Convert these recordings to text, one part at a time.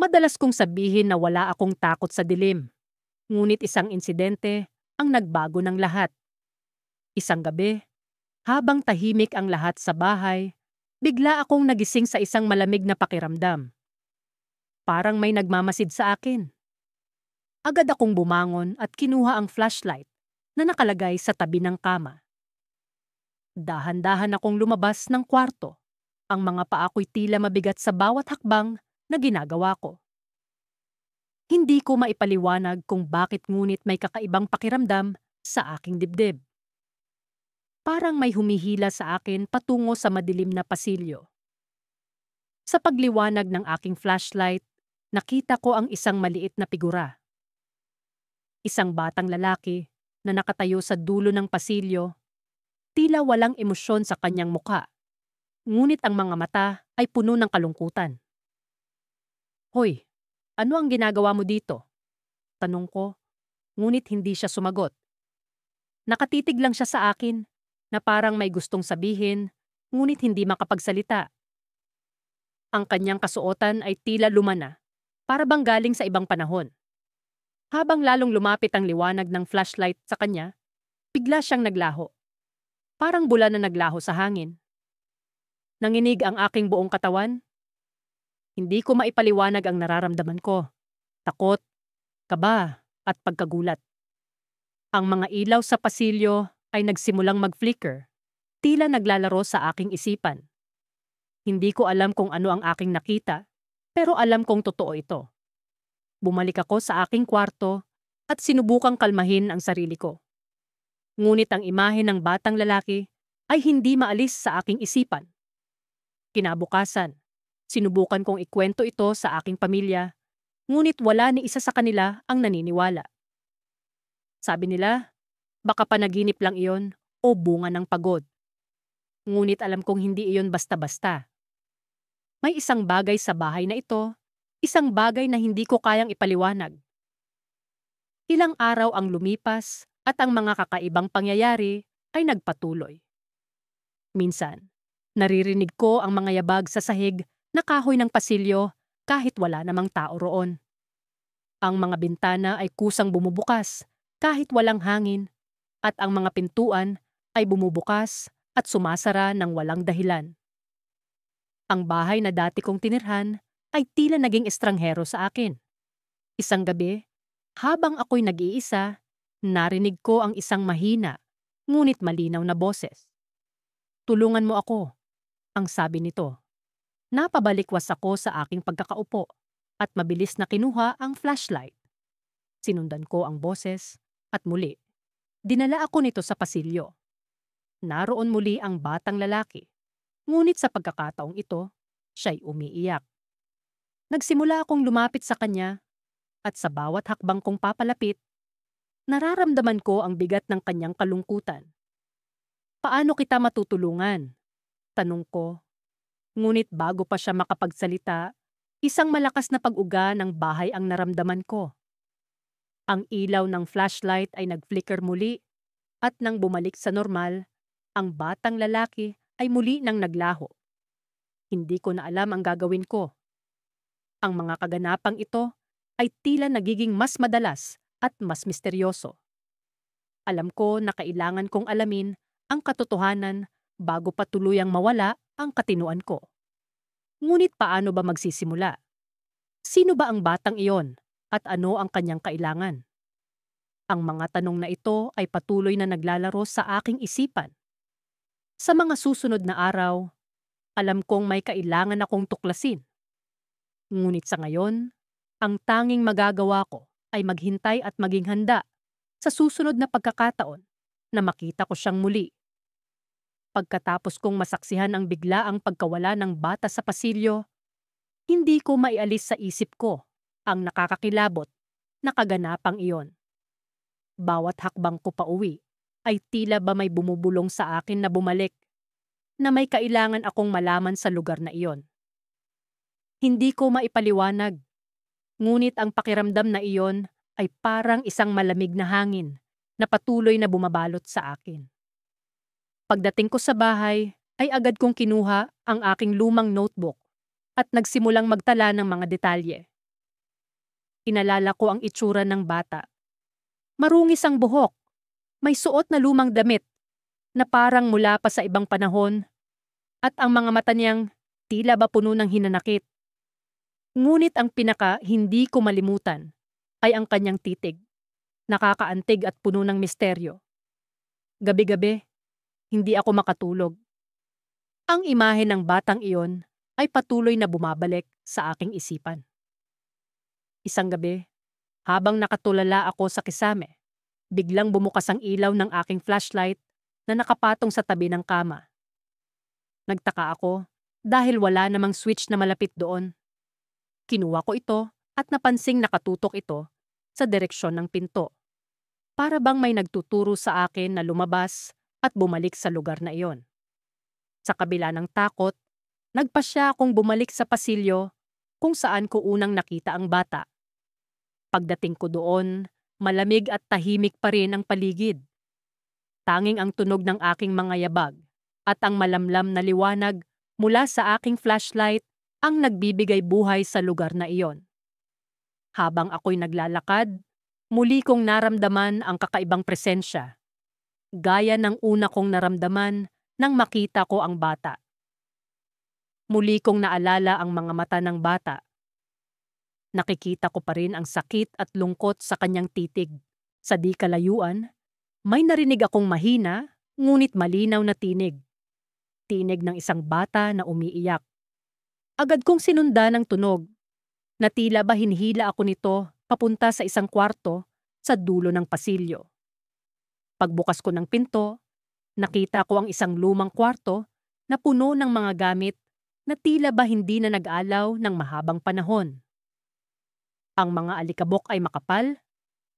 Madalas kong sabihin na wala akong takot sa dilim. Ngunit isang insidente ang nagbago ng lahat. Isang gabi, habang tahimik ang lahat sa bahay, bigla akong nagising sa isang malamig na pakiramdam. Parang may nagmamasid sa akin. Agad akong bumangon at kinuha ang flashlight na nakalagay sa tabi ng kama. Dahan-dahan akong lumabas ng kwarto. Ang mga paa ko'y tila mabigat sa bawat hakbang na ginagawa ko. Hindi ko maipaliwanag kung bakit, ngunit may kakaibang pakiramdam sa aking dibdib. Parang may humihila sa akin patungo sa madilim na pasilyo. Sa pagliwanag ng aking flashlight, nakita ko ang isang maliit na figura. Isang batang lalaki na nakatayo sa dulo ng pasilyo, tila walang emosyon sa kanyang mukha, ngunit ang mga mata ay puno ng kalungkutan. "Hoy, ano ang ginagawa mo dito?" tanong ko, ngunit hindi siya sumagot. Nakatitig lang siya sa akin na parang may gustong sabihin, ngunit hindi makapagsalita. Ang kanyang kasuotan ay tila lumana, para bang galing sa ibang panahon. Habang lalong lumapit ang liwanag ng flashlight sa kanya, bigla siyang naglaho. Parang bula na naglaho sa hangin. Nanginig ang aking buong katawan. Hindi ko maipaliwanag ang nararamdaman ko. Takot, kaba, at pagkagulat. Ang mga ilaw sa pasilyo ay nagsimulang mag-flicker, tila naglalaro sa aking isipan. Hindi ko alam kung ano ang aking nakita, pero alam kong totoo ito. Bumalik ako sa aking kwarto at sinubukang kalmahin ang sarili ko. Ngunit ang imahe ng batang lalaki ay hindi maalis sa aking isipan. Kinabukasan, sinubukan kong ikwento ito sa aking pamilya, ngunit wala ni isa sa kanila ang naniniwala. Sabi nila, baka panaginip lang iyon o bunga ng pagod. Ngunit alam kong hindi iyon basta-basta. May isang bagay sa bahay na ito, isang bagay na hindi ko kayang ipaliwanag. Ilang araw ang lumipas at ang mga kakaibang pangyayari ay nagpatuloy. Minsan, naririnig ko ang mga yabag sa sahig na kahoy ng pasilyo kahit wala namang tao roon. Ang mga bintana ay kusang bumubukas kahit walang hangin, at ang mga pintuan ay bumubukas at sumasara ng walang dahilan. Ang bahay na dati kong tinirhan ay tila naging estranghero sa akin. Isang gabi, habang ako'y nag-iisa, narinig ko ang isang mahina, ngunit malinaw na boses. "Tulungan mo ako," ang sabi nito. Napabalikwas ako sa aking pagkakaupo at mabilis na kinuha ang flashlight. Sinundan ko ang boses at muli, dinala ako nito sa pasilyo. Naroon muli ang batang lalaki. Ngunit sa pagkakataong ito, siya'y umiiyak. Nagsimula akong lumapit sa kanya at sa bawat hakbang kong papalapit, nararamdaman ko ang bigat ng kanyang kalungkutan. "Paano kita matutulungan?" tanong ko. Ngunit bago pa siya makapagsalita, isang malakas na pag-uga ng bahay ang naramdaman ko. Ang ilaw ng flashlight ay nag-flicker muli at nang bumalik sa normal, ang batang lalaki ay muli nang naglaho. Hindi ko na alam ang gagawin ko. Ang mga kaganapang ito ay tila nagiging mas madalas at mas misteryoso. Alam ko na kailangan kong alamin ang katotohanan bago pa tuluyang mawala ang katinuan ko. Ngunit paano ba magsisimula? Sino ba ang batang iyon at ano ang kanyang kailangan? Ang mga tanong na ito ay patuloy na naglalaro sa aking isipan. Sa mga susunod na araw, alam kong may kailangan akong tuklasin. Ngunit sa ngayon, ang tanging magagawa ko ay maghintay at maging handa sa susunod na pagkakataon na makita ko siyang muli. Pagkatapos kong masaksihan ang biglaang pagkawala ng bata sa pasilyo, hindi ko maialis sa isip ko ang nakakakilabot na kaganapang iyon. Bawat hakbang ko pa uwi ay tila ba may bumubulong sa akin na bumalik, na may kailangan akong malaman sa lugar na iyon. Hindi ko maipaliwanag, ngunit ang pakiramdam na iyon ay parang isang malamig na hangin na patuloy na bumabalot sa akin. Pagdating ko sa bahay, ay agad kong kinuha ang aking lumang notebook at nagsimulang magtala ng mga detalye. Inalala ko ang itsura ng bata. Marungis ang buhok, may suot na lumang damit na parang mula pa sa ibang panahon at ang mga mata niyang tila ba puno ng hinanakit. Ngunit ang pinaka hindi ko malimutan ay ang kanyang titig, nakakaantig at puno ng misteryo. Gabi-gabi, hindi ako makatulog. Ang imahe ng batang iyon ay patuloy na bumabalik sa aking isipan. Isang gabi, habang nakatulala ako sa kisame, biglang bumukas ang ilaw ng aking flashlight na nakapatong sa tabi ng kama. Nagtaka ako dahil wala namang switch na malapit doon. Kinuha ko ito at napansing nakatutok ito sa direksyon ng pinto. Para bang may nagtuturo sa akin na lumabas at bumalik sa lugar na iyon. Sa kabila ng takot, nagpasya akong bumalik sa pasilyo kung saan ko unang nakita ang bata. Pagdating ko doon, malamig at tahimik pa rin ang paligid. Tanging ang tunog ng aking mga yabag at ang malamlam na liwanag mula sa aking flashlight ang nagbibigay buhay sa lugar na iyon. Habang ako'y naglalakad, muli kong naramdaman ang kakaibang presensya. Gaya ng una kong naramdaman nang makita ko ang bata. Muli kong naalala ang mga mata ng bata. Nakikita ko pa rin ang sakit at lungkot sa kanyang titig. Sa di kalayuan, may narinig akong mahina ngunit malinaw na tinig. Tinig ng isang bata na umiiyak. Agad kong sinundan ng tunog na tila ba hinihila ako nito papunta sa isang kwarto sa dulo ng pasilyo. Pagbukas ko ng pinto, nakita ko ang isang lumang kwarto na puno ng mga gamit na tila ba hindi na nag-alaw ng mahabang panahon. Ang mga alikabok ay makapal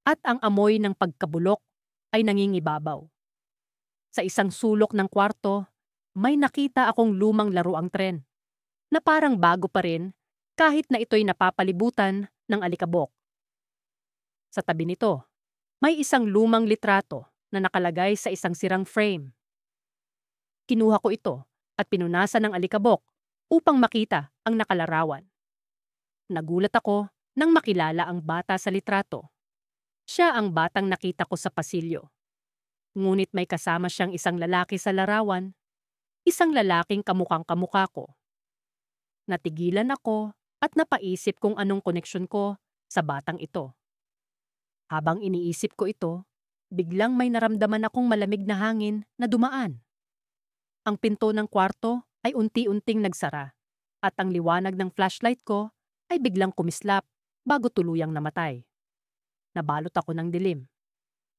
at ang amoy ng pagkabulok ay nangingibabaw. Sa isang sulok ng kwarto, may nakita akong lumang laruang tren na parang bago pa rin kahit na ito'y napapalibutan ng alikabok. Sa tabi nito, may isang lumang litrato na nakalagay sa isang sirang frame. Kinuha ko ito at pinunasan ng alikabok upang makita ang nakalarawan. Nagulat ako nang makilala ang bata sa litrato. Siya ang batang nakita ko sa pasilyo. Ngunit may kasama siyang isang lalaki sa larawan, isang lalaking kamukhang kamukha ko. Natigilan ako at napaisip kung anong koneksyon ko sa batang ito. Habang iniisip ko ito, biglang may naramdaman akong malamig na hangin na dumaan. Ang pinto ng kwarto ay unti-unting nagsara at ang liwanag ng flashlight ko ay biglang kumislap bago tuluyang namatay. Nabalot ako ng dilim.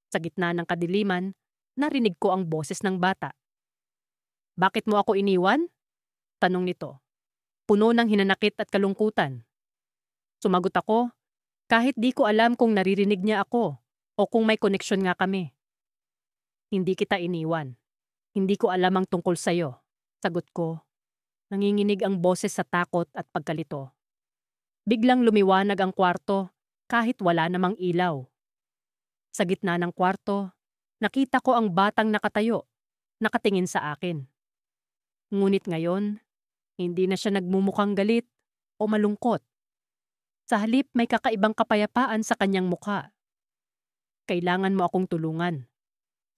Sa gitna ng kadiliman, narinig ko ang boses ng bata. "Bakit mo ako iniwan?" tanong nito. Puno ng hinanakit at kalungkutan. Sumagot ako, kahit di ko alam kung naririnig niya ako o kung may koneksyon nga kami. "Hindi kita iniwan. Hindi ko alam ang tungkol sa'yo," sagot ko. Nanginginig ang boses sa takot at pagkalito. Biglang lumiwanag ang kwarto kahit wala namang ilaw. Sa gitna ng kwarto, nakita ko ang batang nakatayo, nakatingin sa akin. Ngunit ngayon, hindi na siya nagmumukhang galit o malungkot. Sa halip may kakaibang kapayapaan sa kanyang mukha. "Kailangan mo akong tulungan,"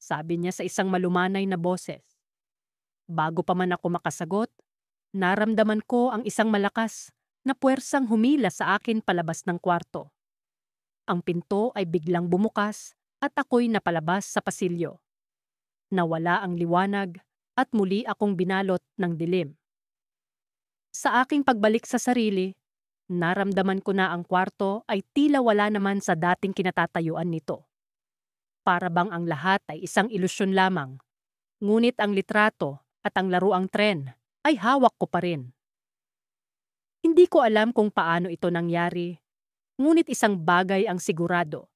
sabi niya sa isang malumanay na boses. Bago pa man ako makasagot, naramdaman ko ang isang malakas na puwersang humila sa akin palabas ng kwarto. Ang pinto ay biglang bumukas at ako'y napalabas sa pasilyo. Nawala ang liwanag at muli akong binalot ng dilim. Sa aking pagbalik sa sarili, naramdaman ko na ang kwarto ay tila wala naman sa dating kinatatayuan nito. Para bang ang lahat ay isang ilusyon lamang, ngunit ang litrato at ang laruang tren ay hawak ko pa rin. Hindi ko alam kung paano ito nangyari, ngunit isang bagay ang sigurado.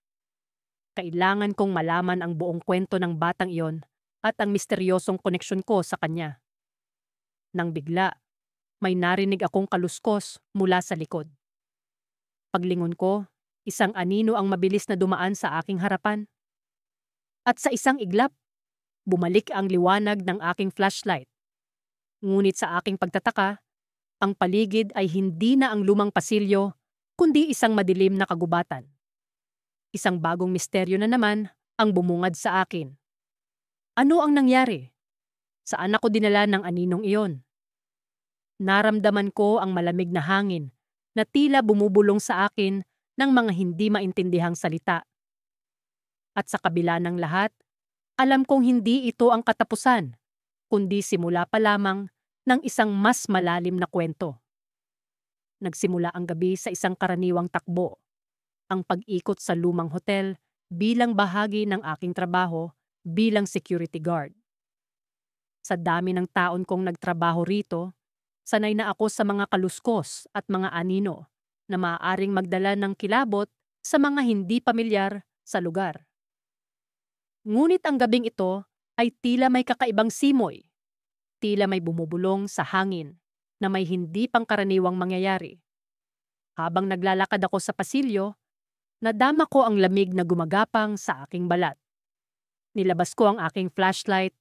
Kailangan kong malaman ang buong kwento ng batang iyon at ang misteryosong koneksyon ko sa kanya. Nang bigla, may narinig akong kaluskos mula sa likod. Paglingon ko, isang anino ang mabilis na dumaan sa aking harapan. At sa isang iglap, bumalik ang liwanag ng aking flashlight. Ngunit sa aking pagtataka, ang paligid ay hindi na ang lumang pasilyo kundi isang madilim na kagubatan. Isang bagong misteryo na naman ang bumungad sa akin. Ano ang nangyari? Saan ako dinala ng aninong iyon? Naramdaman ko ang malamig na hangin na tila bumubulong sa akin ng mga hindi maintindihang salita. At sa kabila ng lahat, alam kong hindi ito ang katapusan, kundi simula pa lamang ng isang mas malalim na kwento. Nagsimula ang gabi sa isang karaniwang takbo, ang pag-ikot sa lumang hotel bilang bahagi ng aking trabaho bilang security guard. Sa dami ng taon kong nagtrabaho rito, sanay na ako sa mga kaluskos at mga anino na maaaring magdala ng kilabot sa mga hindi pamilyar sa lugar. Ngunit ang gabing ito ay tila may kakaibang simoy, tila may bumubulong sa hangin na may hindi pangkaraniwang mangyayari. Habang naglalakad ako sa pasilyo, nadama ko ang lamig na gumagapang sa aking balat. Nilabas ko ang aking flashlight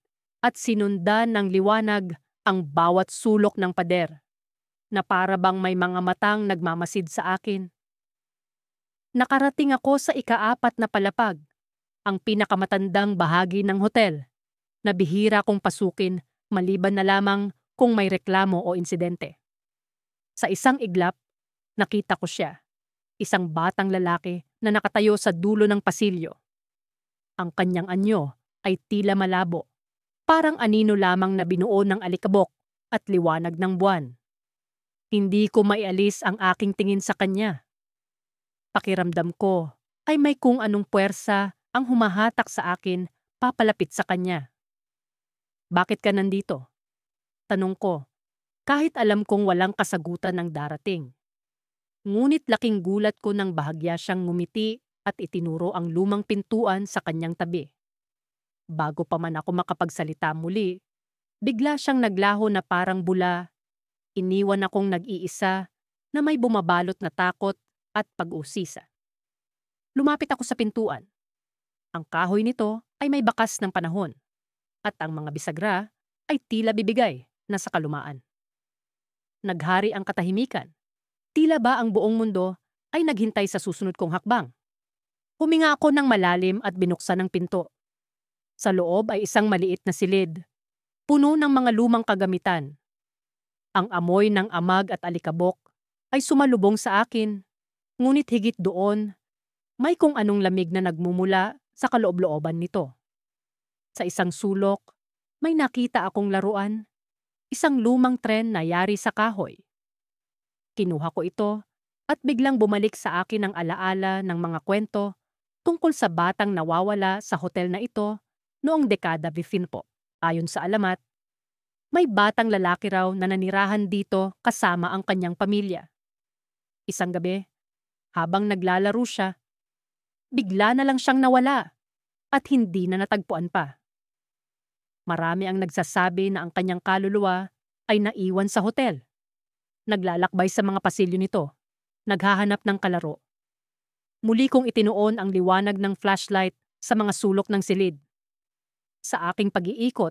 at sinundan ng liwanag ang bawat sulok ng pader, na para bang may mga matang nagmamasid sa akin. Nakarating ako sa ika-4 na palapag, ang pinakamatandang bahagi ng hotel, na bihira kong pasukin maliban na lamang kung may reklamo o insidente. Sa isang iglap, nakita ko siya, isang batang lalaki na nakatayo sa dulo ng pasilyo. Ang kanyang anyo ay tila malabo, parang anino lamang na binuo ng alikabok at liwanag ng buwan. Hindi ko maialis ang aking tingin sa kanya. Pakiramdam ko ay may kung anong puwersa ang humahatak sa akin papalapit sa kanya. Bakit ka nandito? Tanong ko, kahit alam kong walang kasagutan ng darating. Ngunit laking gulat ko nang bahagya siyang ngumiti at itinuro ang lumang pintuan sa kanyang tabi. Bago pa man ako makapagsalita muli, bigla siyang naglaho na parang bula. Iniwan akong nag-iisa na may bumabalot na takot at pag-usisa. Lumapit ako sa pintuan. Ang kahoy nito ay may bakas ng panahon at ang mga bisagra ay tila bibigay na sa kalumaan. Naghari ang katahimikan. Tila ba ang buong mundo ay naghintay sa susunod kong hakbang. Huminga ako ng malalim at binuksan ang pinto. Sa loob ay isang maliit na silid, puno ng mga lumang kagamitan. Ang amoy ng amag at alikabok ay sumalubong sa akin, ngunit higit doon, may kung anong lamig na nagmumula sa kaloob-looban nito. Sa isang sulok, may nakita akong laruan, isang lumang tren na yari sa kahoy. Kinuha ko ito at biglang bumalik sa akin ang alaala ng mga kwento tungkol sa batang nawawala sa hotel na ito noong dekada 15. Ayon sa alamat, may batang lalaki raw na nanirahan dito kasama ang kanyang pamilya. Isang gabi, habang naglalaro siya, bigla na lang siyang nawala at hindi na natagpuan pa. Marami ang nagsasabi na ang kanyang kaluluwa ay naiwan sa hotel. Naglalakbay sa mga pasilyo nito, naghahanap ng kalaro. Muli kong itinuon ang liwanag ng flashlight sa mga sulok ng silid. Sa aking pag-iikot,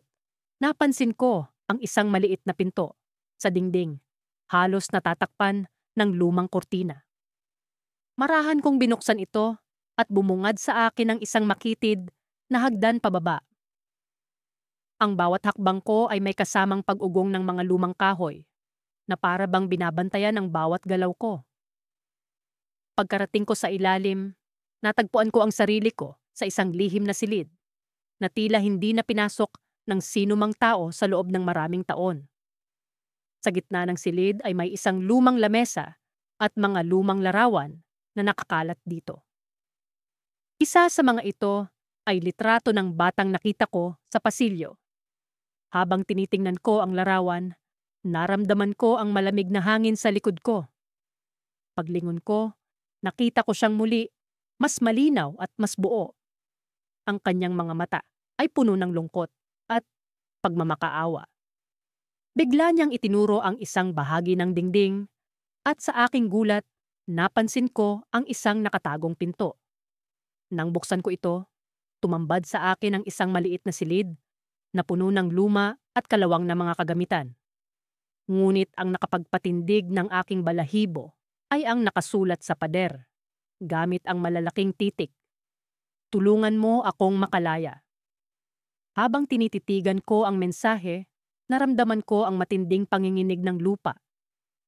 napansin ko ang isang maliit na pinto sa dingding, halos natatakpan ng lumang kortina. Marahan kong binuksan ito at bumungad sa akin ang isang makitid na hagdan pababa. Ang bawat hakbang ko ay may kasamang pag-ugong ng mga lumang kahoy na para bang binabantayan ang bawat galaw ko. Pagkarating ko sa ilalim, natagpuan ko ang sarili ko sa isang lihim na silid na tila hindi na pinasok ng sinumang tao sa loob ng maraming taon. Sa gitna ng silid ay may isang lumang lamesa at mga lumang larawan na nakakalat dito. Isa sa mga ito ay litrato ng batang nakita ko sa pasilyo. Habang tinitingnan ko ang larawan, naramdaman ko ang malamig na hangin sa likod ko. Paglingon ko, nakita ko siyang muli, mas malinaw at mas buo. Ang kanyang mga mata ay puno ng lungkot at pagmamakaawa. Bigla niyang itinuro ang isang bahagi ng dingding at sa aking gulat, napansin ko ang isang nakatagong pinto. Nang buksan ko ito, tumambad sa akin ang isang maliit na silid na puno ng luma at kalawang na mga kagamitan. Ngunit ang nakapagpatindig ng aking balahibo ay ang nakasulat sa pader, gamit ang malalaking titik. Tulungan mo akong makalaya. Habang tinititigan ko ang mensahe, naramdaman ko ang matinding panginginig ng lupa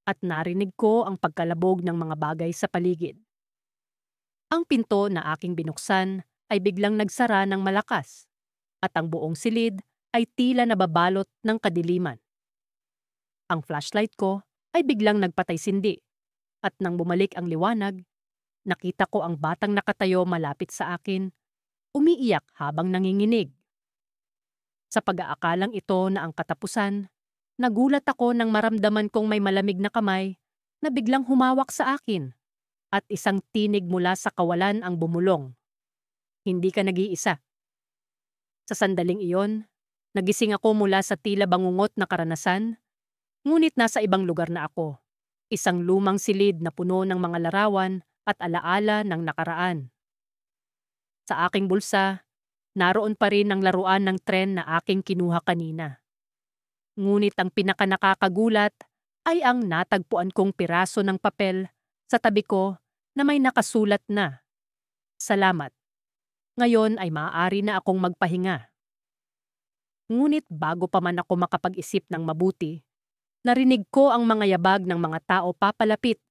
at narinig ko ang pagkalabog ng mga bagay sa paligid. Ang pinto na aking binuksan ay biglang nagsara ng malakas at ang buong silid ay tila nababalot ng kadiliman. Ang flashlight ko ay biglang nagpatay-sindi at nang bumalik ang liwanag, nakita ko ang batang nakatayo malapit sa akin, umiiyak habang nanginginig. Sa pag-aakalang ito na ang katapusan, nagulat ako nang maramdaman kong may malamig na kamay na biglang humawak sa akin at isang tinig mula sa kawalan ang bumulong. Hindi ka nag-iisa. Sa sandaling iyon, nagising ako mula sa tila bangungot na karanasan, ngunit nasa ibang lugar na ako. Isang lumang silid na puno ng mga larawan at alaala ng nakaraan. Sa aking bulsa, naroon pa rin ang laruan ng tren na aking kinuha kanina. Ngunit ang pinakanakakagulat ay ang natagpuan kong piraso ng papel sa tabi ko na may nakasulat na, "Salamat. Ngayon ay maaari na akong magpahinga." Ngunit bago pa man ako makapag-isip ng mabuti, narinig ko ang mga yabag ng mga tao papalapit.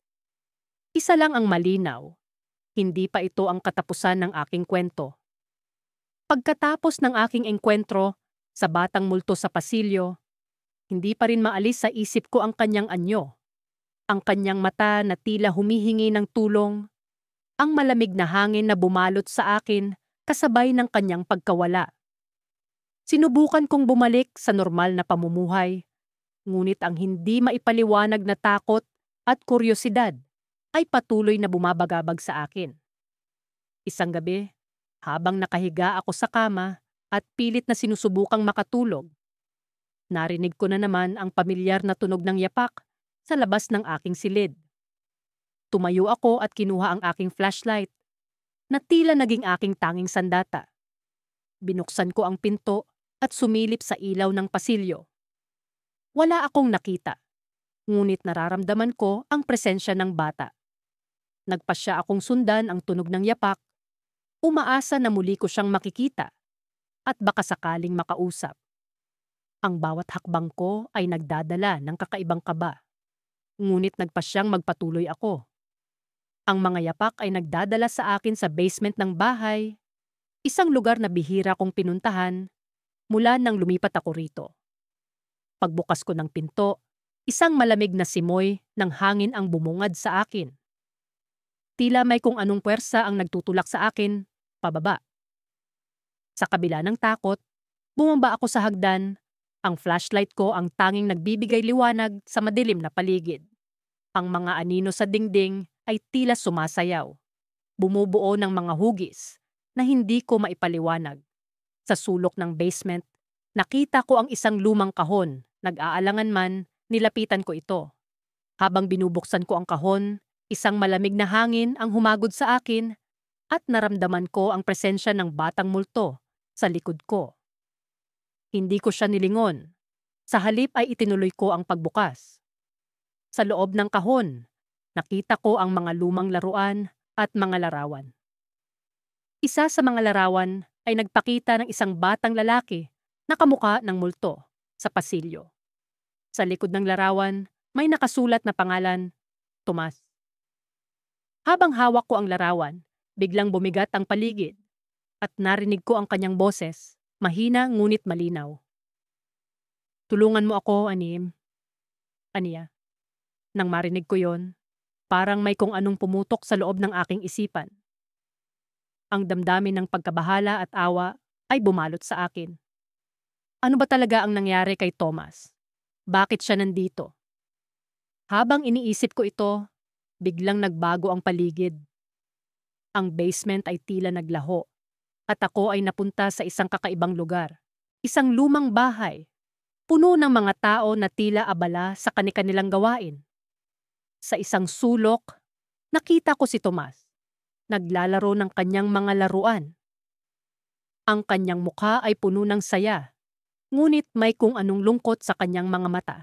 Isa lang ang malinaw, hindi pa ito ang katapusan ng aking kwento. Pagkatapos ng aking engkwentro sa batang multo sa pasilyo, hindi pa rin maalis sa isip ko ang kanyang anyo. Ang kanyang mata na tila humihingi ng tulong, ang malamig na hangin na bumalot sa akin kasabay ng kanyang pagkawala. Sinubukan kong bumalik sa normal na pamumuhay, ngunit ang hindi maipaliwanag na takot at kuryosidad ay patuloy na bumabagabag sa akin. Isang gabi, habang nakahiga ako sa kama at pilit na sinusubukang makatulog, narinig ko na naman ang pamilyar na tunog ng yapak sa labas ng aking silid. Tumayo ako at kinuha ang aking flashlight na tila naging aking tanging sandata. Binuksan ko ang pinto at sumilip sa ilaw ng pasilyo. Wala akong nakita, ngunit nararamdaman ko ang presensya ng bata. Nagpasya akong sundan ang tunog ng yapak, umaasa na muli ko siyang makikita at baka sakaling makausap. Ang bawat hakbang ko ay nagdadala ng kakaibang kaba, ngunit nagpasyang magpatuloy ako. Ang mga yapak ay nagdadala sa akin sa basement ng bahay, isang lugar na bihira kong pinuntahan mula nang lumipat ako rito. Pagbukas ko ng pinto, isang malamig na simoy ng hangin ang bumungad sa akin. Tila may kung anong puwersa ang nagtutulak sa akin, pababa. Sa kabila ng takot, bumaba ako sa hagdan. Ang flashlight ko ang tanging nagbibigay liwanag sa madilim na paligid. Ang mga anino sa dingding ay tila sumasayaw. Bumubuo ng mga hugis na hindi ko maipaliwanag. Sa sulok ng basement, nakita ko ang isang lumang kahon. Nag-aalangan man, nilapitan ko ito. Habang binubuksan ko ang kahon, isang malamig na hangin ang humagod sa akin at naramdaman ko ang presensya ng batang multo sa likod ko. Hindi ko siya nilingon. Sa halip ay itinuloy ko ang pagbukas. Sa loob ng kahon, nakita ko ang mga lumang laruan at mga larawan. Isa sa mga larawan ay nagpakita ng isang batang lalaki na kamukha ng multo sa pasilyo. Sa likod ng larawan, may nakasulat na pangalan, Tomas. Habang hawak ko ang larawan, biglang bumigat ang paligid at narinig ko ang kanyang boses, mahina ngunit malinaw. "Tulungan mo ako, Anim." Aniya. Nang marinig ko yon, parang may kung anong pumutok sa loob ng aking isipan. Ang damdamin ng pagkabahala at awa ay bumalot sa akin. Ano ba talaga ang nangyari kay Thomas? Bakit siya nandito? Habang iniisip ko ito, biglang nagbago ang paligid. Ang basement ay tila naglaho at ako ay napunta sa isang kakaibang lugar. Isang lumang bahay, puno ng mga tao na tila abala sa kani-kanilang gawain. Sa isang sulok, nakita ko si Tomas. Naglalaro ng kanyang mga laruan. Ang kanyang mukha ay puno ng saya, ngunit may kung anong lungkot sa kanyang mga mata.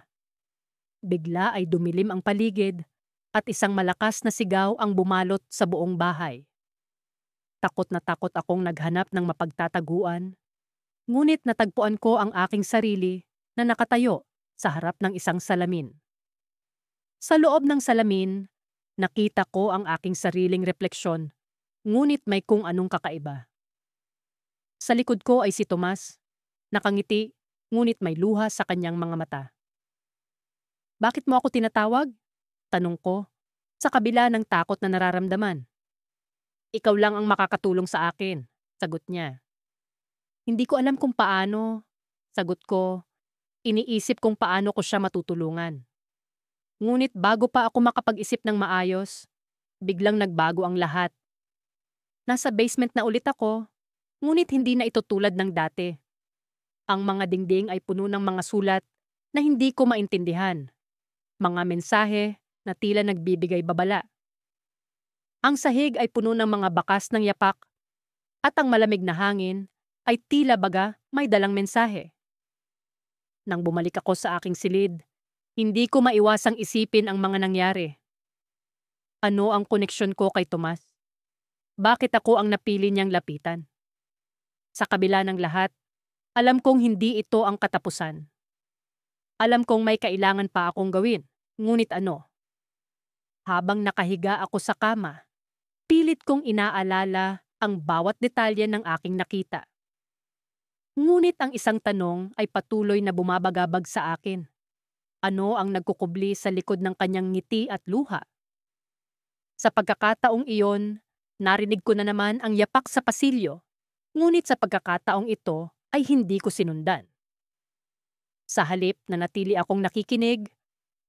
Bigla ay dumilim ang paligid at isang malakas na sigaw ang bumalot sa buong bahay. Takot na takot akong naghanap ng mapagtataguan, ngunit natagpuan ko ang aking sarili na nakatayo sa harap ng isang salamin. Sa loob ng salamin, nakita ko ang aking sariling refleksyon, ngunit may kung anong kakaiba. Sa likod ko ay si Tomas, nakangiti, ngunit may luha sa kanyang mga mata. "Bakit mo ako tinatawag?" tanong ko, sa kabila ng takot na nararamdaman. "Ikaw lang ang makakatulong sa akin," sagot niya. Hindi ko alam kung paano, sagot ko, iniisip kung paano ko siya matutulungan. Ngunit bago pa ako makapag-isip ng maayos, biglang nagbago ang lahat. Nasa basement na ulit ako, ngunit hindi na ito tulad ng dati. Ang mga dingding ay puno ng mga sulat na hindi ko maintindihan. Mga mensahe na tila nagbibigay babala. Ang sahig ay puno ng mga bakas ng yapak at ang malamig na hangin ay tila baga may dalang mensahe. Nang bumalik ako sa aking silid, hindi ko maiwasang isipin ang mga nangyari. Ano ang koneksyon ko kay Tomas? Bakit ako ang napili niyang lapitan? Sa kabila ng lahat, alam kong hindi ito ang katapusan. Alam kong may kailangan pa akong gawin, ngunit ano? Habang nakahiga ako sa kama, pilit kong inaalala ang bawat detalye ng aking nakita. Ngunit ang isang tanong ay patuloy na bumabagabag sa akin. Ano ang nagkukubli sa likod ng kanyang ngiti at luha? Sa pagkakataong iyon, narinig ko na naman ang yapak sa pasilyo, ngunit sa pagkakataong ito ay hindi ko sinundan. Sa halip na natili akong nakikinig,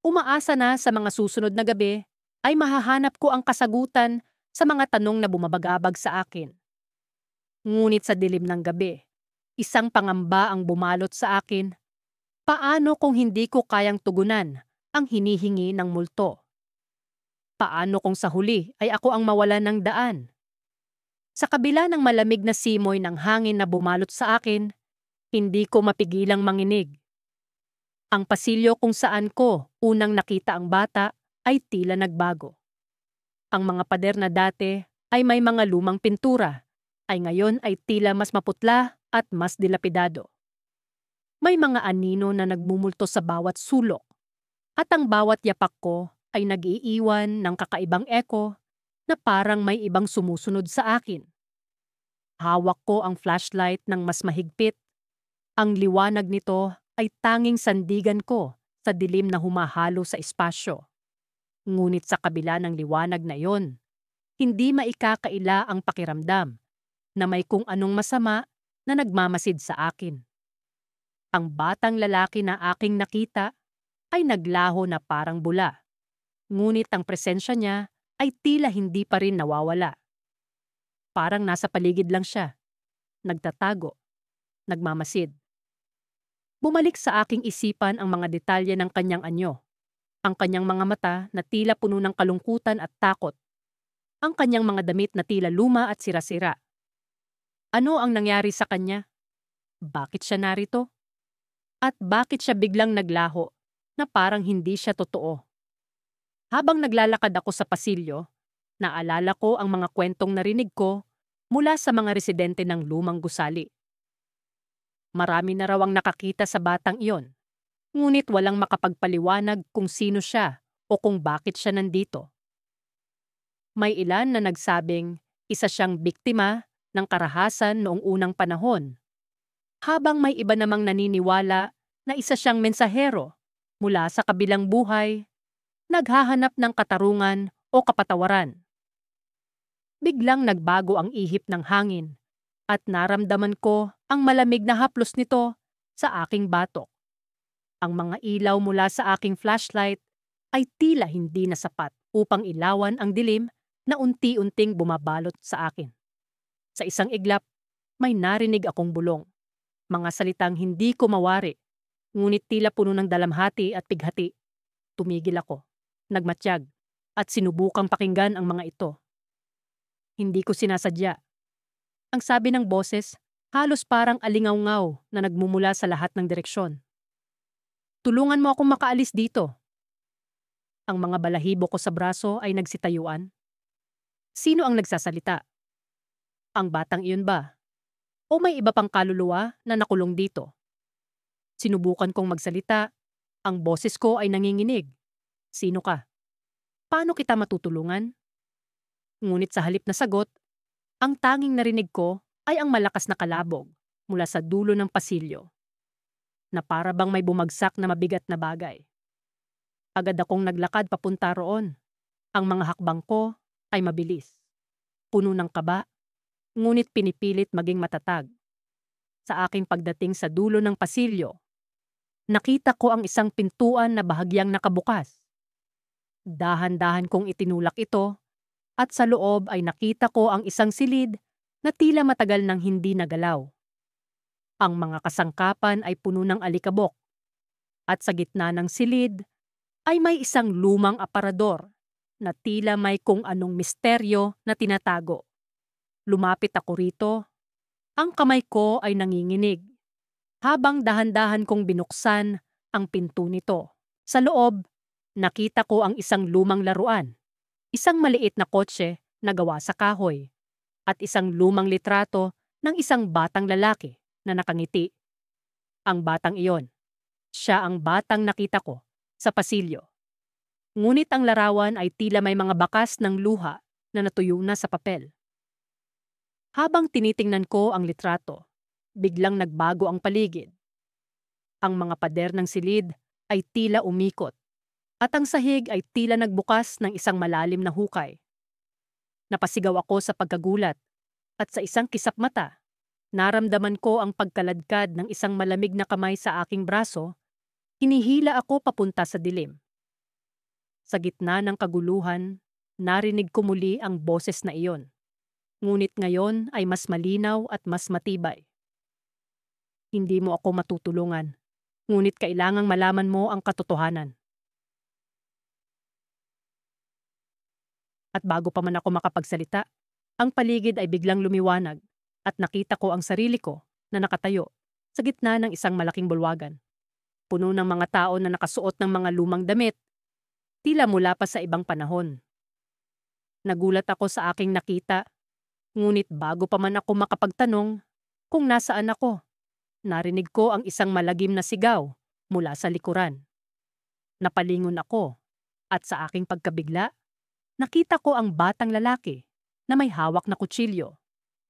umaasa na sa mga susunod na gabi ay mahahanap ko ang kasagutan sa mga tanong na bumabagabag sa akin. Ngunit sa dilim ng gabi, isang pangamba ang bumalot sa akin. Paano kung hindi ko kayang tugunan ang hinihingi ng multo? Paano kung sa huli ay ako ang mawalan ng daan? Sa kabila ng malamig na simoy ng hangin na bumalot sa akin, hindi ko mapigilang manginig. Ang pasilyo kung saan ko unang nakita ang bata ay tila nagbago. Ang mga pader na dati ay may mga lumang pintura, ay ngayon ay tila mas maputla at mas dilapidado. May mga anino na nagmumulto sa bawat sulok, at ang bawat yapak ko ay nag-iiwan ng kakaibang eko na parang may ibang sumusunod sa akin. Hawak ko ang flashlight ng mas mahigpit. Ang liwanag nito ay tanging sandigan ko sa dilim na humahalo sa espasyo. Ngunit sa kabila ng liwanag na iyon, hindi maikakaila ang pakiramdam na may kung anong masama na nagmamasid sa akin. Ang batang lalaki na aking nakita ay naglaho na parang bula. Ngunit ang presensya niya ay tila hindi pa rin nawawala. Parang nasa paligid lang siya. Nagtatago. Nagmamasid. Bumalik sa aking isipan ang mga detalye ng kanyang anyo. Ang kanyang mga mata na tila puno ng kalungkutan at takot. Ang kanyang mga damit na tila luma at sira-sira. Ano ang nangyari sa kanya? Bakit siya narito? At bakit siya biglang naglaho na parang hindi siya totoo? Habang naglalakad ako sa pasilyo, naalala ko ang mga kwentong narinig ko mula sa mga residente ng lumang gusali. Marami na raw ang nakakita sa batang iyon, ngunit walang makapagpaliwanag kung sino siya o kung bakit siya nandito. May ilan na nagsabing isa siyang biktima ng karahasan noong unang panahon, habang may iba namang naniniwala na isa siyang mensahero mula sa kabilang buhay, naghahanap ng katarungan o kapatawaran. Biglang nagbago ang ihip ng hangin at naramdaman ko ang malamig na haplos nito sa aking batok. Ang mga ilaw mula sa aking flashlight ay tila hindi na sapat upang ilawan ang dilim na unti-unting bumabalot sa akin. Sa isang iglap, may narinig akong bulong. Mga salitang hindi ko mawari, ngunit tila puno ng dalamhati at pighati. Tumigil ako, nagmatiyag, at sinubukang pakinggan ang mga ito. Hindi ko sinasadya. Ang sabi ng boses, halos parang alingaw-ngaw na nagmumula sa lahat ng direksyon. "Tulungan mo akong makaalis dito." Ang mga balahibo ko sa braso ay nagsitayuan. Sino ang nagsasalita? Ang batang iyon ba? O may iba pang kaluluwa na nakulong dito? Sinubukan kong magsalita. Ang boses ko ay nanginginig. Sino ka? Paano kita matutulungan? Ngunit sa halip na sagot, ang tanging narinig ko ay ang malakas na kalabog mula sa dulo ng pasilyo na para bang may bumagsak na mabigat na bagay. Agad akong naglakad papunta roon. Ang mga hakbang ko ay mabilis. Puno ng kaba, ngunit pinipilit maging matatag. Sa aking pagdating sa dulo ng pasilyo, nakita ko ang isang pintuan na bahagyang nakabukas. Dahan-dahan kong itinulak ito at sa loob ay nakita ko ang isang silid na tila matagal nang hindi nagalaw. Ang mga kasangkapan ay puno ng alikabok at sa gitna ng silid ay may isang lumang aparador na tila may kung anong misteryo na tinatago. Lumapit ako rito. Ang kamay ko ay nanginginig habang dahan-dahan kong binuksan ang pinto nito. Sa loob, nakita ko ang isang lumang laruan, isang maliit na kotse na gawa sa kahoy, at isang lumang litrato ng isang batang lalaki na nakangiti. Ang batang iyon, siya ang batang nakita ko sa pasilyo. Ngunit ang larawan ay tila may mga bakas ng luha na natuyo na sa papel. Habang tinitingnan ko ang litrato, biglang nagbago ang paligid. Ang mga pader ng silid ay tila umikot at ang sahig ay tila nagbukas ng isang malalim na hukay. Napasigaw ako sa pagkagulat at sa isang kisap mata, naramdaman ko ang pagkaladkad ng isang malamig na kamay sa aking braso. Hinihila ako papunta sa dilim. Sa gitna ng kaguluhan, narinig ko muli ang boses na iyon. Ngunit ngayon ay mas malinaw at mas matibay. Hindi mo ako matutulungan, ngunit kailangang malaman mo ang katotohanan. At bago pa man ako makapagsalita, ang paligid ay biglang lumiwanag at nakita ko ang sarili ko na nakatayo sa gitna ng isang malaking bulwagan. Puno ng mga tao na nakasuot ng mga lumang damit, tila mula pa sa ibang panahon. Nagulat ako sa aking nakita, ngunit bago pa man ako makapagtanong kung nasaan ako, narinig ko ang isang malagim na sigaw mula sa likuran. Napalingon ako at sa aking pagkabigla, nakita ko ang batang lalaki na may hawak na kutsilyo.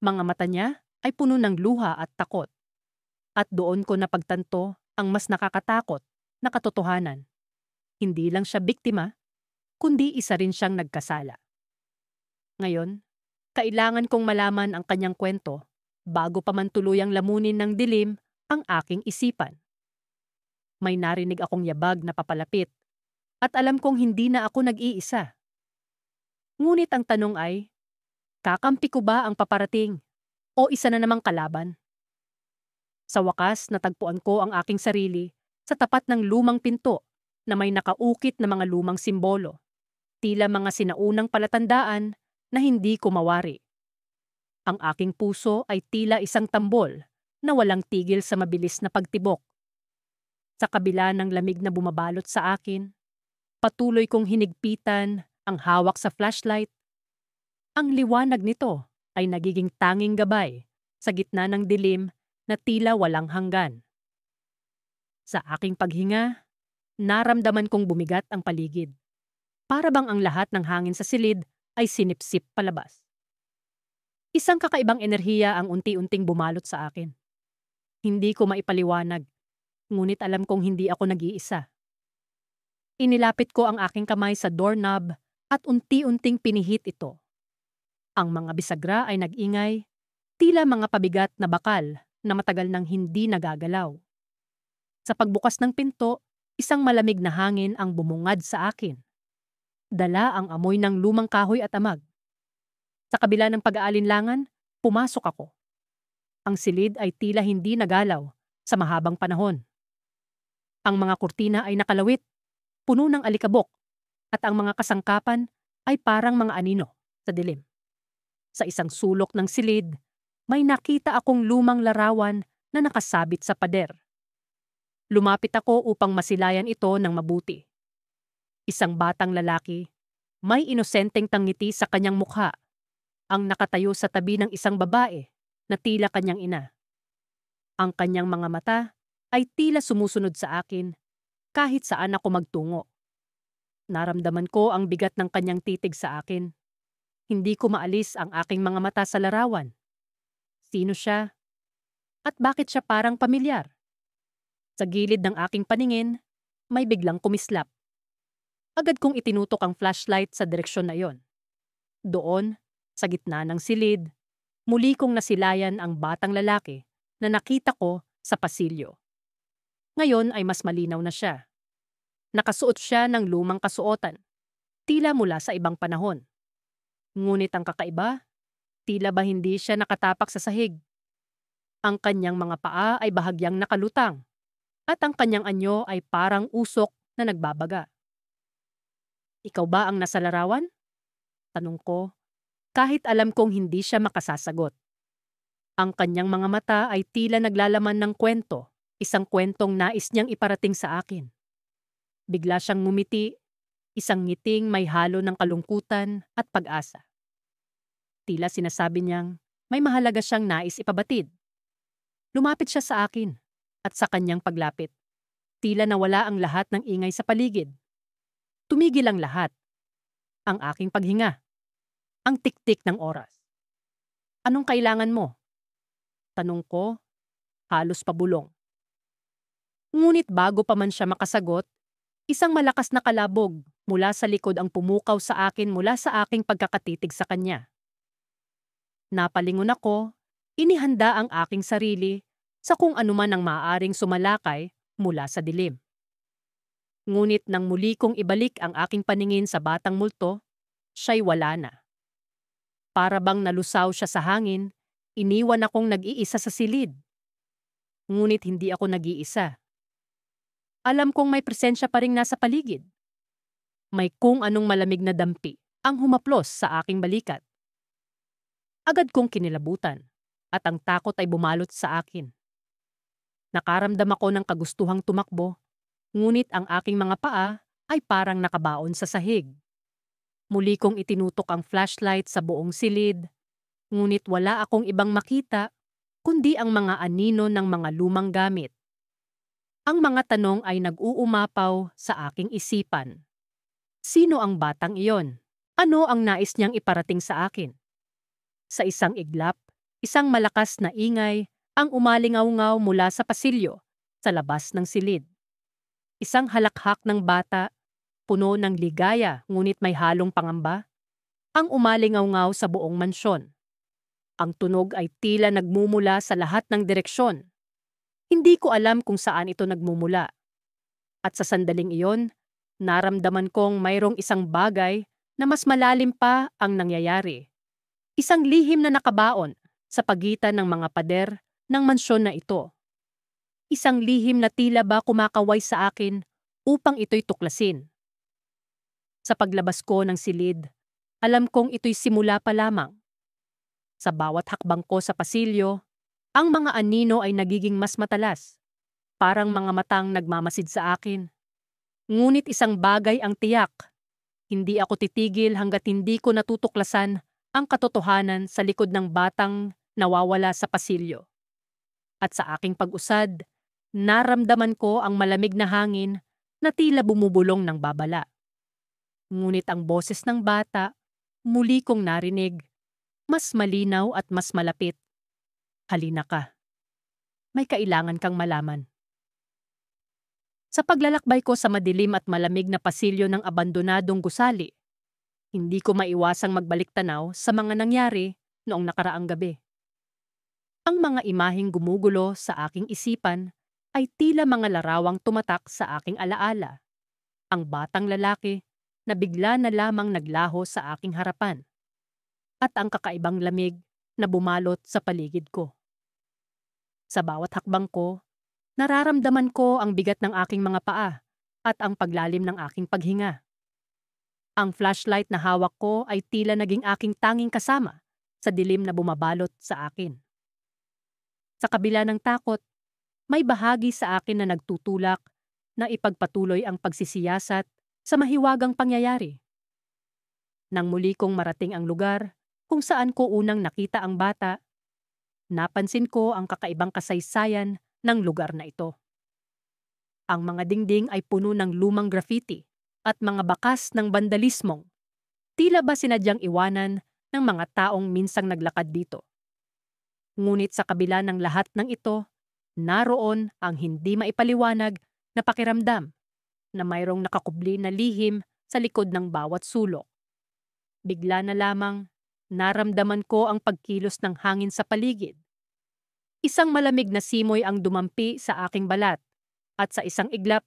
Mga mata niya ay puno ng luha at takot. At doon ko napagtanto ang mas nakakatakot na katotohanan. Hindi lang siya biktima, kundi isa rin siyang nagkasala. Ngayon, kailangan kong malaman ang kanyang kwento bago pa man tuluyang lamunin ng dilim ang aking isipan. May narinig akong yabag na papalapit at alam kong hindi na ako nag-iisa. Ngunit ang tanong ay, kakampi ko ba ang paparating o isa na namang kalaban? Sa wakas, natagpuan ko ang aking sarili sa tapat ng lumang pinto na may nakaukit na mga lumang simbolo, tila mga sinaunang palatandaan na hindi ko mawari. Ang aking puso ay tila isang tambol na walang tigil sa mabilis na pagtibok. Sa kabila ng lamig na bumabalot sa akin, patuloy kong hinigpitan ang hawak sa flashlight. Ang liwanag nito ay nagiging tanging gabay sa gitna ng dilim na tila walang hanggan. Sa aking paghinga, naramdaman kong bumigat ang paligid. Para bang ang lahat ng hangin sa silid ay sinipsip palabas. Isang kakaibang enerhiya ang unti-unting bumalot sa akin. Hindi ko maipaliwanag, ngunit alam kong hindi ako nag-iisa. Inilapit ko ang aking kamay sa doorknob at unti-unting pinihit ito. Ang mga bisagra ay nag-ingay, tila mga pabigat na bakal na matagal nang hindi nagagalaw. Sa pagbukas ng pinto, isang malamig na hangin ang bumungad sa akin. Dala ang amoy ng lumang kahoy at amag. Sa kabila ng pag-aalinlangan, pumasok ako. Ang silid ay tila hindi nagalaw sa mahabang panahon. Ang mga kurtina ay nakalawit, puno ng alikabok, at ang mga kasangkapan ay parang mga anino sa dilim. Sa isang sulok ng silid, may nakita akong lumang larawan na nakasabit sa pader. Lumapit ako upang masilayan ito ng mabuti. Isang batang lalaki, may inosenteng tangiti sa kanyang mukha, ang nakatayo sa tabi ng isang babae na tila kanyang ina. Ang kanyang mga mata ay tila sumusunod sa akin kahit saan ako magtungo. Naramdaman ko ang bigat ng kanyang titig sa akin. Hindi ko maalis ang aking mga mata sa larawan. Sino siya? At bakit siya parang pamilyar? Sa gilid ng aking paningin, may biglang kumislap. Agad kong itinutok ang flashlight sa direksyon na iyon. Doon, sa gitna ng silid, muli kong nasilayan ang batang lalaki na nakita ko sa pasilyo. Ngayon ay mas malinaw na siya. Nakasuot siya ng lumang kasuotan, tila mula sa ibang panahon. Ngunit ang kakaiba, tila ba hindi siya nakatapak sa sahig. Ang kanyang mga paa ay bahagyang nakalutang at ang kanyang anyo ay parang usok na nagbabaga. Ikaw ba ang nasa larawan? Tanong ko, kahit alam kong hindi siya makasasagot. Ang kanyang mga mata ay tila naglalaman ng kwento, isang kwentong nais niyang iparating sa akin. Bigla siyang ngumiti, isang ngiting may halo ng kalungkutan at pag-asa. Tila sinasabi niyang may mahalaga siyang nais ipabatid. Lumapit siya sa akin at sa kanyang paglapit, tila nawala ang lahat ng ingay sa paligid. Tumigil ang lahat. Ang aking paghinga. Ang tiktik ng oras. Anong kailangan mo? Tanong ko, halos pabulong. Ngunit bago pa man siya makasagot, isang malakas na kalabog mula sa likod ang pumukaw sa akin mula sa aking pagkakatitig sa kanya. Napalingon ako, inihanda ang aking sarili sa kung anuman ang maaaring sumalakay mula sa dilim. Ngunit nang muli kong ibalik ang aking paningin sa batang multo, siya'y wala na. Para bang nalusaw siya sa hangin, iniwan akong nag-iisa sa silid. Ngunit hindi ako nag-iisa. Alam kong may presensya pa ring nasa paligid. May kung anong malamig na dampi ang humaplos sa aking balikat. Agad kong kinilabutan at ang takot ay bumalot sa akin. Nakaramdam ako ng kagustuhang tumakbo, ngunit ang aking mga paa ay parang nakabaon sa sahig. Muli kong itinutok ang flashlight sa buong silid, ngunit wala akong ibang makita kundi ang mga anino ng mga lumang gamit. Ang mga tanong ay nag-uumapaw sa aking isipan. Sino ang batang iyon? Ano ang nais niyang iparating sa akin? Sa isang iglap, isang malakas na ingay ang umalingaw-ngaw mula sa pasilyo sa labas ng silid. Isang halakhak ng bata, puno ng ligaya ngunit may halong pangamba, ang umalingaw-ngaw sa buong mansyon. Ang tunog ay tila nagmumula sa lahat ng direksyon. Hindi ko alam kung saan ito nagmumula. At sa sandaling iyon, naramdaman kong mayroong isang bagay na mas malalim pa ang nangyayari. Isang lihim na nakabaon sa pagitan ng mga pader ng mansyon na ito. Isang lihim na tila ba kumakaway sa akin upang ito'y tuklasin. Sa paglabas ko ng silid, alam kong ito'y simula pa lamang. Sa bawat hakbang ko sa pasilyo, ang mga anino ay nagiging mas matalas, parang mga matang nagmamasid sa akin. Ngunit isang bagay ang tiyak. Hindi ako titigil hanggat hindi ko natutuklasan ang katotohanan sa likod ng batang nawawala sa pasilyo. At sa aking pag-usad, naramdaman ko ang malamig na hangin na tila bumubulong ng babala. Ngunit ang boses ng bata, muli kong narinig, mas malinaw at mas malapit. Halina ka. May kailangan kang malaman. Sa paglalakbay ko sa madilim at malamig na pasilyo ng abandonadong gusali, hindi ko maiwasang magbalik tanaw sa mga nangyari noong nakaraang gabi. Ang mga imaheng gumugulo sa aking isipan ay tila mga larawang tumatak sa aking alaala. Ang batang lalaki na bigla na lamang naglaho sa aking harapan. At ang kakaibang lamig na bumalot sa paligid ko. Sa bawat hakbang ko, nararamdaman ko ang bigat ng aking mga paa at ang paglalim ng aking paghinga. Ang flashlight na hawak ko ay tila naging aking tanging kasama sa dilim na bumabalot sa akin. Sa kabila ng takot, may bahagi sa akin na nagtutulak na ipagpatuloy ang pagsisiyasat sa mahiwagang pangyayari. Nang muli kong marating ang lugar kung saan ko unang nakita ang bata, napansin ko ang kakaibang kasaysayan ng lugar na ito. Ang mga dingding ay puno ng lumang graffiti at mga bakas ng bandalismong. Tila ba sinadyang iwanan ng mga taong minsang naglakad dito. Ngunit sa kabila ng lahat ng ito, naroon ang hindi maipaliwanag na pakiramdam na mayroong nakakubli na lihim sa likod ng bawat sulok. Bigla na lamang, naramdaman ko ang pagkilos ng hangin sa paligid. Isang malamig na simoy ang dumampi sa aking balat at sa isang iglap,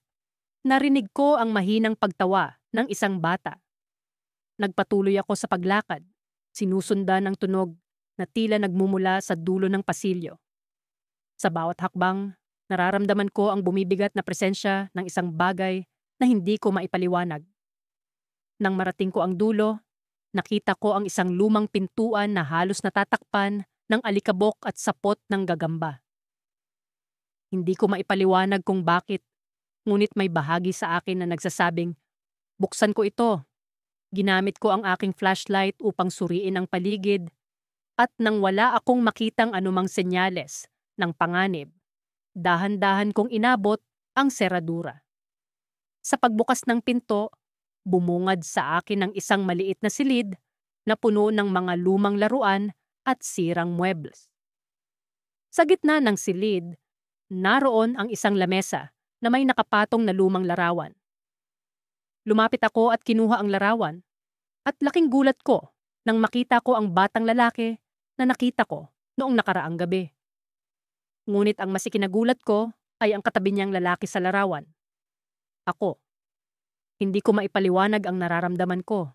narinig ko ang mahinang pagtawa ng isang bata. Nagpatuloy ako sa paglakad, sinusundan ng tunog na tila nagmumula sa dulo ng pasilyo. Sa bawat hakbang, nararamdaman ko ang bumibigat na presensya ng isang bagay na hindi ko maipaliwanag. Nang marating ko ang dulo, nakita ko ang isang lumang pintuan na halos natatakpan ng alikabok at sapot ng gagamba. Hindi ko maipaliwanag kung bakit, ngunit may bahagi sa akin na nagsasabing, buksan ko ito. Ginamit ko ang aking flashlight upang suriin ang paligid at nang wala akong makitang anumang senyales ng panganib, dahan-dahan kong inabot ang seradura. Sa pagbukas ng pinto, bumungad sa akin ang isang maliit na silid na puno ng mga lumang laruan at sirang muebles. Sa gitna ng silid, naroon ang isang lamesa na may nakapatong na lumang larawan. Lumapit ako at kinuha ang larawan at laking gulat ko nang makita ko ang batang lalaki na nakita ko noong nakaraang gabi. Ngunit ang mas ikinagulat ko ay ang katabi niyang lalaki sa larawan. Ako. Hindi ko maipaliwanag ang nararamdaman ko.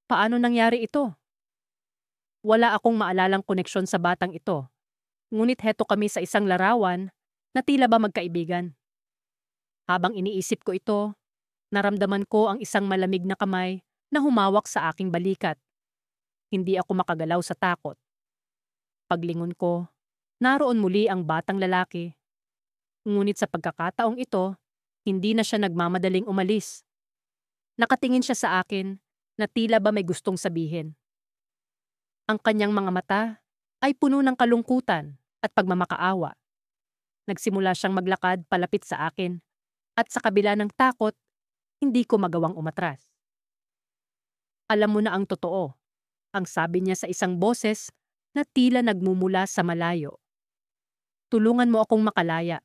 Paano nangyari ito? Wala akong maalalang koneksyon sa batang ito. Ngunit heto kami sa isang larawan na tila ba magkaibigan. Habang iniisip ko ito, naramdaman ko ang isang malamig na kamay na humawak sa aking balikat. Hindi ako makagalaw sa takot. Paglingon ko, naroon muli ang batang lalaki. Ngunit sa pagkakataong ito, hindi na siya nagmamadaling umalis. Nakatingin siya sa akin na tila ba may gustong sabihin. Ang kanyang mga mata ay puno ng kalungkutan at pagmamakaawa. Nagsimula siyang maglakad palapit sa akin at sa kabila ng takot, hindi ko magawang umatras. Alam mo na ang totoo, ang sabi niya sa isang boses na tila nagmumula sa malayo. Tulungan mo akong makalaya.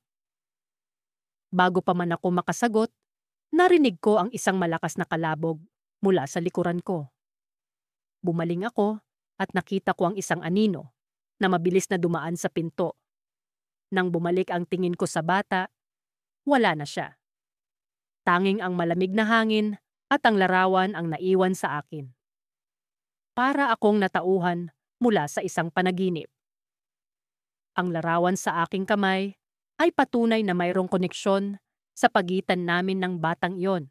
Bago pa man ako makasagot, narinig ko ang isang malakas na kalabog mula sa likuran ko. Bumaling ako at nakita ko ang isang anino na mabilis na dumaan sa pinto. Nang bumalik ang tingin ko sa bata, wala na siya. Tanging ang malamig na hangin at ang larawan ang naiwan sa akin. Para akong natauhan mula sa isang panaginip. Ang larawan sa aking kamay ay patunay na mayroong koneksyon sa pagitan namin ng batang iyon.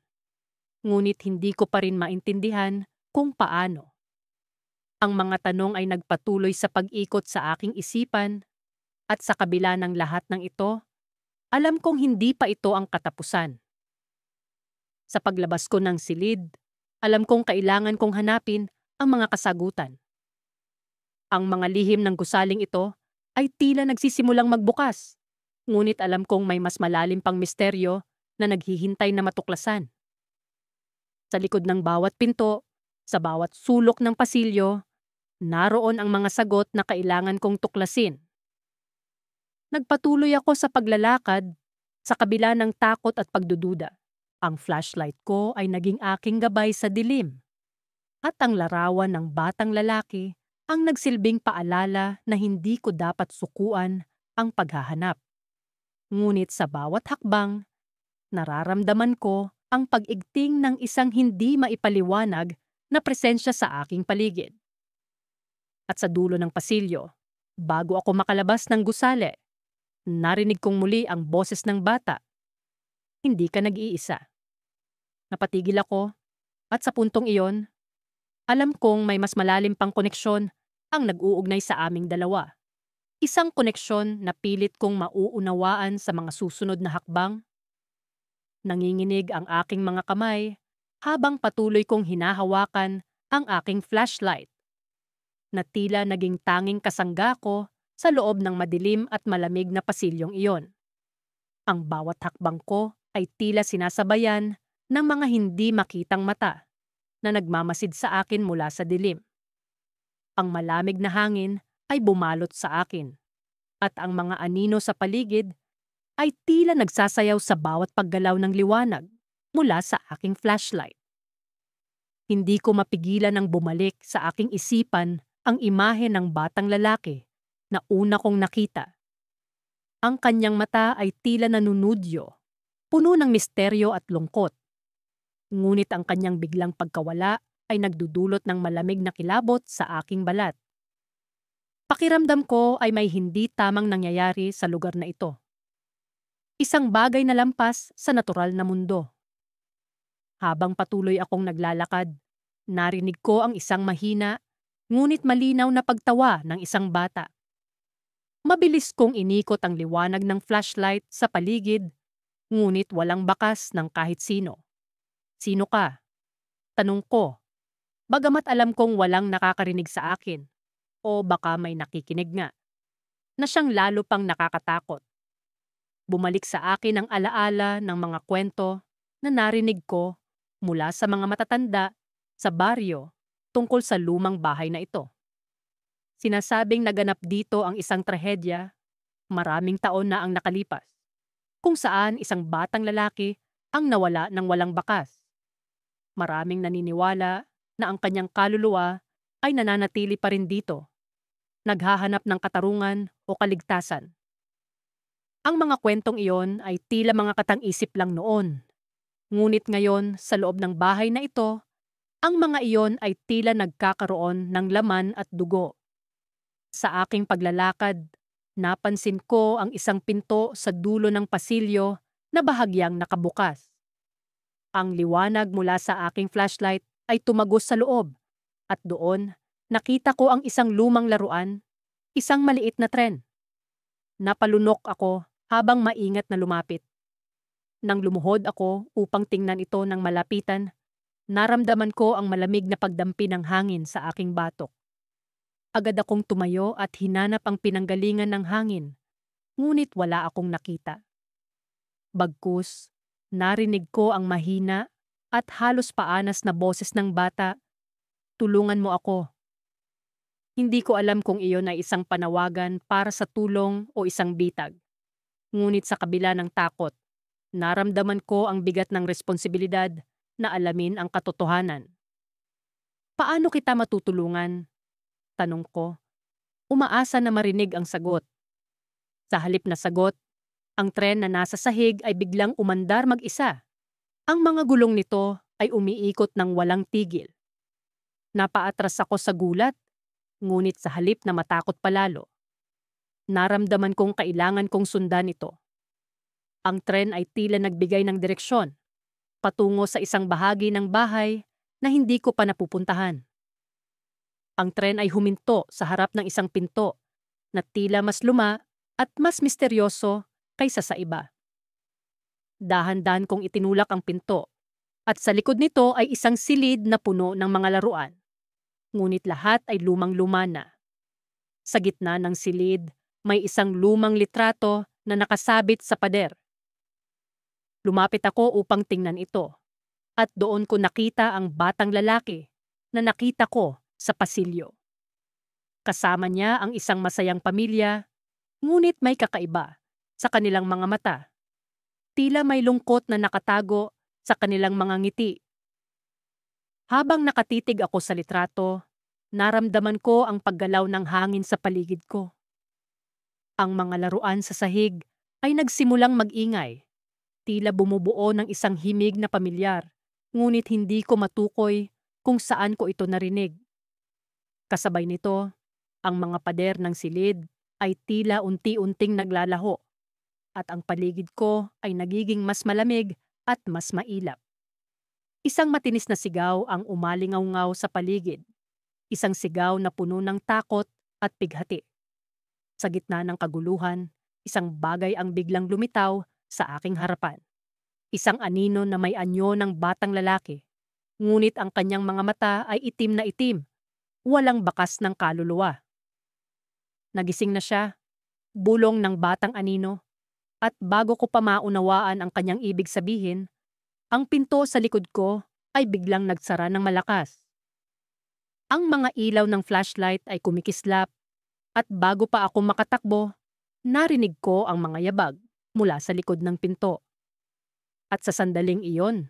Ngunit hindi ko pa rin maintindihan kung paano. Ang mga tanong ay nagpatuloy sa pag-ikot sa aking isipan at sa kabila ng lahat ng ito, alam kong hindi pa ito ang katapusan. Sa paglabas ko ng silid, alam kong kailangan kong hanapin ang mga kasagutan. Ang mga lihim ng gusaling ito ay tila nagsisimulang magbukas, ngunit alam kong may mas malalim pang misteryo na naghihintay na matuklasan. Sa likod ng bawat pinto, sa bawat sulok ng pasilyo, naroon ang mga sagot na kailangan kong tuklasin. Nagpatuloy ako sa paglalakad sa kabila ng takot at pagdududa. Ang flashlight ko ay naging aking gabay sa dilim. At ang larawan ng batang lalaki ang nagsilbing paalala na hindi ko dapat sukuan ang paghahanap. Ngunit sa bawat hakbang, nararamdaman ko ang pag-igting ng isang hindi maipaliwanag na presensya sa aking paligid. At sa dulo ng pasilyo, bago ako makalabas ng gusali, narinig kong muli ang boses ng bata. Hindi ka nag-iisa. Napatigil ako at sa puntong iyon, alam kong may mas malalim pang koneksyon ang nag-uugnay sa aming dalawa. Isang koneksyon na pilit kong mauunawaan sa mga susunod na hakbang. Nanginginig ang aking mga kamay habang patuloy kong hinahawakan ang aking flashlight na tila naging tanging kasangga ko sa loob ng madilim at malamig na pasilyong iyon. Ang bawat hakbang ko ay tila sinasabayan ng mga hindi makitang mata na nagmamasid sa akin mula sa dilim. Ang malamig na hangin ay bumalot sa akin at ang mga anino sa paligid ay tila nagsasayaw sa bawat paggalaw ng liwanag mula sa aking flashlight. Hindi ko mapigilan ng bumalik sa aking isipan ang imahe ng batang lalaki na una kong nakita. Ang kanyang mata ay tila nanunudyo, puno ng misteryo at lungkot. Ngunit ang kanyang biglang pagkawala ay nagdudulot ng malamig na kilabot sa aking balat. Pakiramdam ko ay may hindi tamang nangyayari sa lugar na ito. Isang bagay na lampas sa natural na mundo. Habang patuloy akong naglalakad, narinig ko ang isang mahina, ngunit malinaw na pagtawa ng isang bata. Mabilis kong inikot ang liwanag ng flashlight sa paligid, ngunit walang bakas ng kahit sino. Sino ka? Tanong ko, bagamat alam kong walang nakakarinig sa akin, o baka may nakikinig nga, na siyang lalo pang nakakatakot. Bumalik sa akin ang alaala ng mga kwento na narinig ko mula sa mga matatanda sa baryo tungkol sa lumang bahay na ito. Sinasabing naganap dito ang isang trahedya, maraming taon na ang nakalipas, kung saan isang batang lalaki ang nawala ng walang bakas. Maraming naniniwala na ang kanyang kaluluwa ay nananatili pa rin dito, naghahanap ng katarungan o kaligtasan. Ang mga kwentong iyon ay tila mga katang-isip lang noon. Ngunit ngayon, sa loob ng bahay na ito, ang mga iyon ay tila nagkakaroon ng laman at dugo. Sa aking paglalakad, napansin ko ang isang pinto sa dulo ng pasilyo na bahagyang nakabukas. Ang liwanag mula sa aking flashlight ay tumagos sa loob at doon nakita ko ang isang lumang laruan, isang maliit na tren. Napalunok ako habang maingat na lumapit. Nang lumuhod ako upang tingnan ito ng malapitan, naramdaman ko ang malamig na pagdampi ng hangin sa aking batok. Agad akong tumayo at hinanap ang pinanggalingan ng hangin, ngunit wala akong nakita. Bagkus, narinig ko ang mahina at halos paanas na boses ng bata, "Tulungan mo ako." Hindi ko alam kung iyon ay isang panawagan para sa tulong o isang bitag. Ngunit sa kabila ng takot, naramdaman ko ang bigat ng responsibilidad na alamin ang katotohanan. "Paano kita matutulungan?" tanong ko. Umaasa na marinig ang sagot. Sa halip na sagot, ang tren na nasa sahig ay biglang umandar mag-isa. Ang mga gulong nito ay umiikot ng walang tigil. Napaatras ako sa gulat, ngunit sa halip na matakot palalo, naramdaman kong kailangan kong sundan ito. Ang tren ay tila nagbigay ng direksyon, patungo sa isang bahagi ng bahay na hindi ko pa napupuntahan. Ang tren ay huminto sa harap ng isang pinto na tila mas luma at mas misteryoso kaysa sa iba. Dahan-dahan kong itinulak ang pinto at sa likod nito ay isang silid na puno ng mga laruan. Ngunit lahat ay lumang-luma na. Sa gitna ng silid, may isang lumang litrato na nakasabit sa pader. Lumapit ako upang tingnan ito, at doon ko nakita ang batang lalaki na nakita ko sa pasilyo. Kasama niya ang isang masayang pamilya, ngunit may kakaiba sa kanilang mga mata. Tila may lungkot na nakatago sa kanilang mga ngiti. Habang nakatitig ako sa litrato, naramdaman ko ang paggalaw ng hangin sa paligid ko. Ang mga laruan sa sahig ay nagsimulang mag-ingay. Tila bumubuo ng isang himig na pamilyar, ngunit hindi ko matukoy kung saan ko ito narinig. Kasabay nito, ang mga pader ng silid ay tila unti-unting naglalaho, at ang paligid ko ay nagiging mas malamig at mas mailap. Isang matinis na sigaw ang umalingaw-ngaw sa paligid. Isang sigaw na puno ng takot at pighati. Sa gitna ng kaguluhan, isang bagay ang biglang lumitaw sa aking harapan. Isang anino na may anyo ng batang lalaki. Ngunit ang kanyang mga mata ay itim na itim, walang bakas ng kaluluwa. Nagising na siya, bulong ng batang anino, at bago ko pa maunawaan ang kanyang ibig sabihin, ang pinto sa likod ko ay biglang nagsara ng malakas. Ang mga ilaw ng flashlight ay kumikislap at bago pa ako makatakbo, narinig ko ang mga yabag mula sa likod ng pinto. At sa sandaling iyon,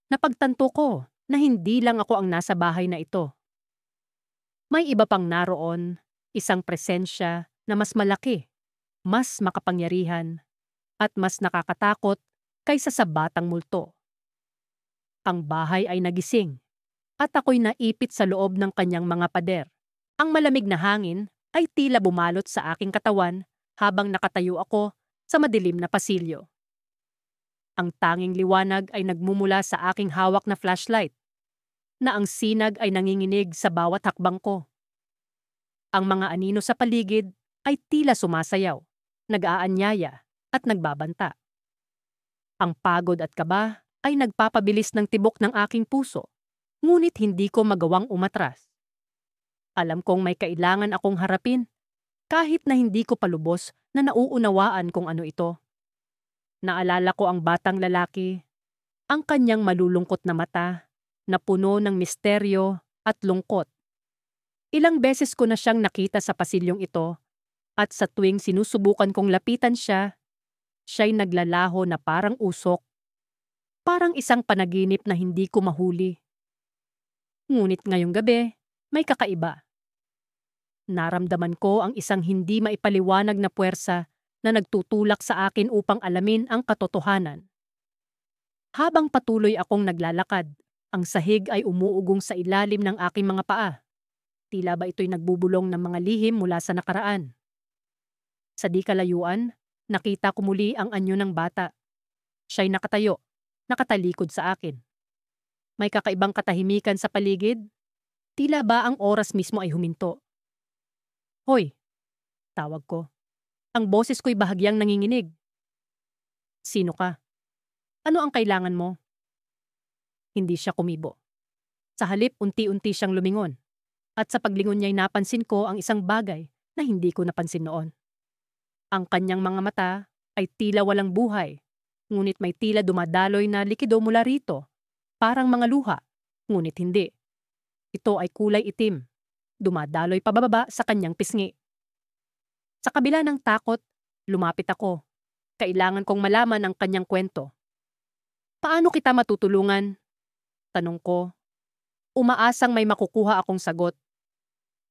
napagtanto ko na hindi lang ako ang nasa bahay na ito. May iba pang naroon, isang presensya na mas malaki, mas makapangyarihan, at mas nakakatakot kaysa sa batang multo. Ang bahay ay nagising, at ako'y naipit sa loob ng kanyang mga pader. Ang malamig na hangin ay tila bumalot sa aking katawan habang nakatayo ako sa madilim na pasilyo. Ang tanging liwanag ay nagmumula sa aking hawak na flashlight, na ang sinag ay nanginginig sa bawat hakbang ko. Ang mga anino sa paligid ay tila sumasayaw, nag-aanyaya at nagbabanta. Ang pagod at kaba ay nagpapabilis ng tibok ng aking puso, ngunit hindi ko magawang umatras. Alam kong may kailangan akong harapin, kahit na hindi ko palubos na nauunawaan kung ano ito. Naalala ko ang batang lalaki, ang kanyang malulungkot na mata, na puno ng misteryo at lungkot. Ilang beses ko na siyang nakita sa pasilyong ito, at sa tuwing sinusubukan kong lapitan siya, siya'y naglalaho na parang usok, parang isang panaginip na hindi ko mahuli. Ngunit ngayong gabi, may kakaiba. Naramdaman ko ang isang hindi maipaliwanag na puwersa na nagtutulak sa akin upang alamin ang katotohanan. Habang patuloy akong naglalakad, ang sahig ay umuugong sa ilalim ng aking mga paa. Tila ba ito'y nagbubulong ng mga lihim mula sa nakaraan. Sa di kalayuan, nakita ko muli ang anyo ng bata. Siya'y nakatayo, nakatalikod sa akin. May kakaibang katahimikan sa paligid. Tila ba ang oras mismo ay huminto. "Hoy!" tawag ko. Ang boses ko'y bahagyang nanginginig. "Sino ka? Ano ang kailangan mo?" Hindi siya kumibo. Sa halip, unti-unti siyang lumingon. At sa paglingon niya'y napansin ko ang isang bagay na hindi ko napansin noon. Ang kanyang mga mata ay tila walang buhay, ngunit may tila dumadaloy na likido mula rito, parang mga luha, ngunit hindi. Ito ay kulay itim, dumadaloy pababa sa kanyang pisngi. Sa kabila ng takot, lumapit ako. Kailangan kong malaman ang kanyang kwento. "Paano kita matutulungan?" tanong ko. Umaasang may makukuha akong sagot.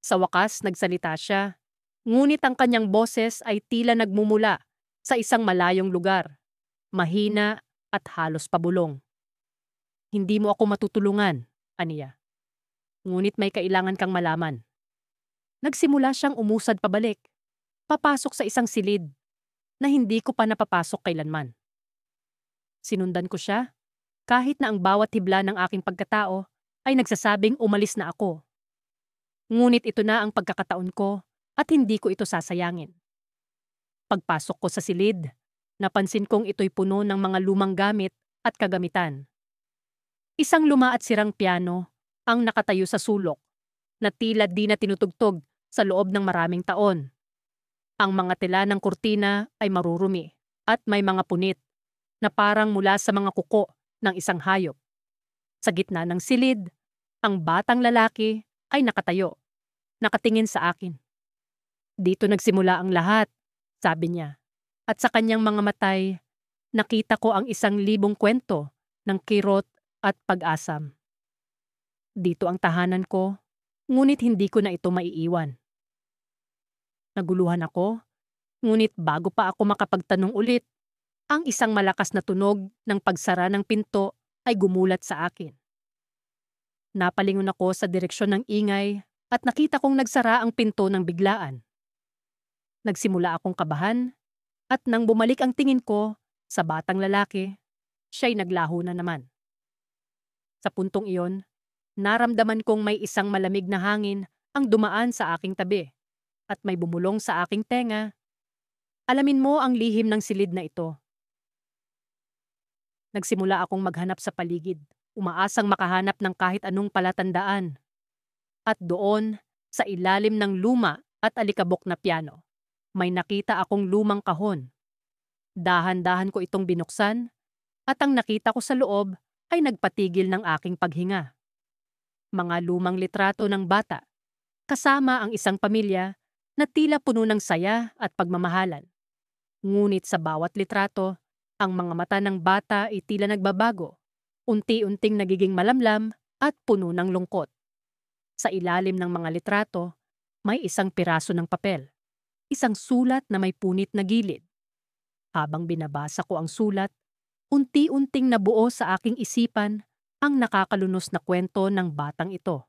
Sa wakas, nagsalita siya. Ngunit ang kanyang boses ay tila nagmumula sa isang malayong lugar. Mahina at halos pabulong. "Hindi mo ako matutulungan," aniya. "Ngunit may kailangan kang malaman." Nagsimula siyang umusad pabalik, papasok sa isang silid na hindi ko pa napapasok kailanman. Sinundan ko siya, kahit na ang bawat hibla ng aking pagkatao ay nagsasabing umalis na ako. Ngunit ito na ang pagkakataon ko at hindi ko ito sasayangin. Pagpasok ko sa silid, napansin kong ito'y puno ng mga lumang gamit at kagamitan. Isang luma at sirang piano ang nakatayo sa sulok, na tila di na tinutugtog sa loob ng maraming taon. Ang mga tela ng kurtina ay marurumi at may mga punit na parang mula sa mga kuko ng isang hayop. Sa gitna ng silid, ang batang lalaki ay nakatayo, nakatingin sa akin. "Dito nagsimula ang lahat," sabi niya. At sa kanyang mga matay, nakita ko ang 1,000 kwento ng kirot at pag-asam. Dito ang tahanan ko, ngunit hindi ko na ito maiiwan. Naguluhan ako, ngunit bago pa ako makapagtanong ulit, ang isang malakas na tunog ng pagsara ng pinto ay gumulat sa akin. Napalingon ako sa direksyon ng ingay at nakita kong nagsara ang pinto ng biglaan. Nagsimula akong kabahan at nang bumalik ang tingin ko sa batang lalaki, siya'y naglaho na naman. Sa puntong iyon, naramdaman kong may isang malamig na hangin ang dumaan sa aking tabi at may bumulong sa aking tenga. "Alamin mo ang lihim ng silid na ito." Nagsimula akong maghanap sa paligid, umaasang makahanap ng kahit anong palatandaan. At doon, sa ilalim ng luma at alikabok na piano, may nakita akong lumang kahon. Dahan-dahan ko itong binuksan at ang nakita ko sa loob ay nagpatigil ng aking paghinga. Mga lumang litrato ng bata, kasama ang isang pamilya na tila puno ng saya at pagmamahalan. Ngunit sa bawat litrato, ang mga mata ng bata ay tila nagbabago, unti-unting nagiging malamlam at puno ng lungkot. Sa ilalim ng mga litrato, may isang piraso ng papel, isang sulat na may punit na gilid. Habang binabasa ko ang sulat, unti-unting nabuo sa aking isipan ang nakakalunos na kwento ng batang ito.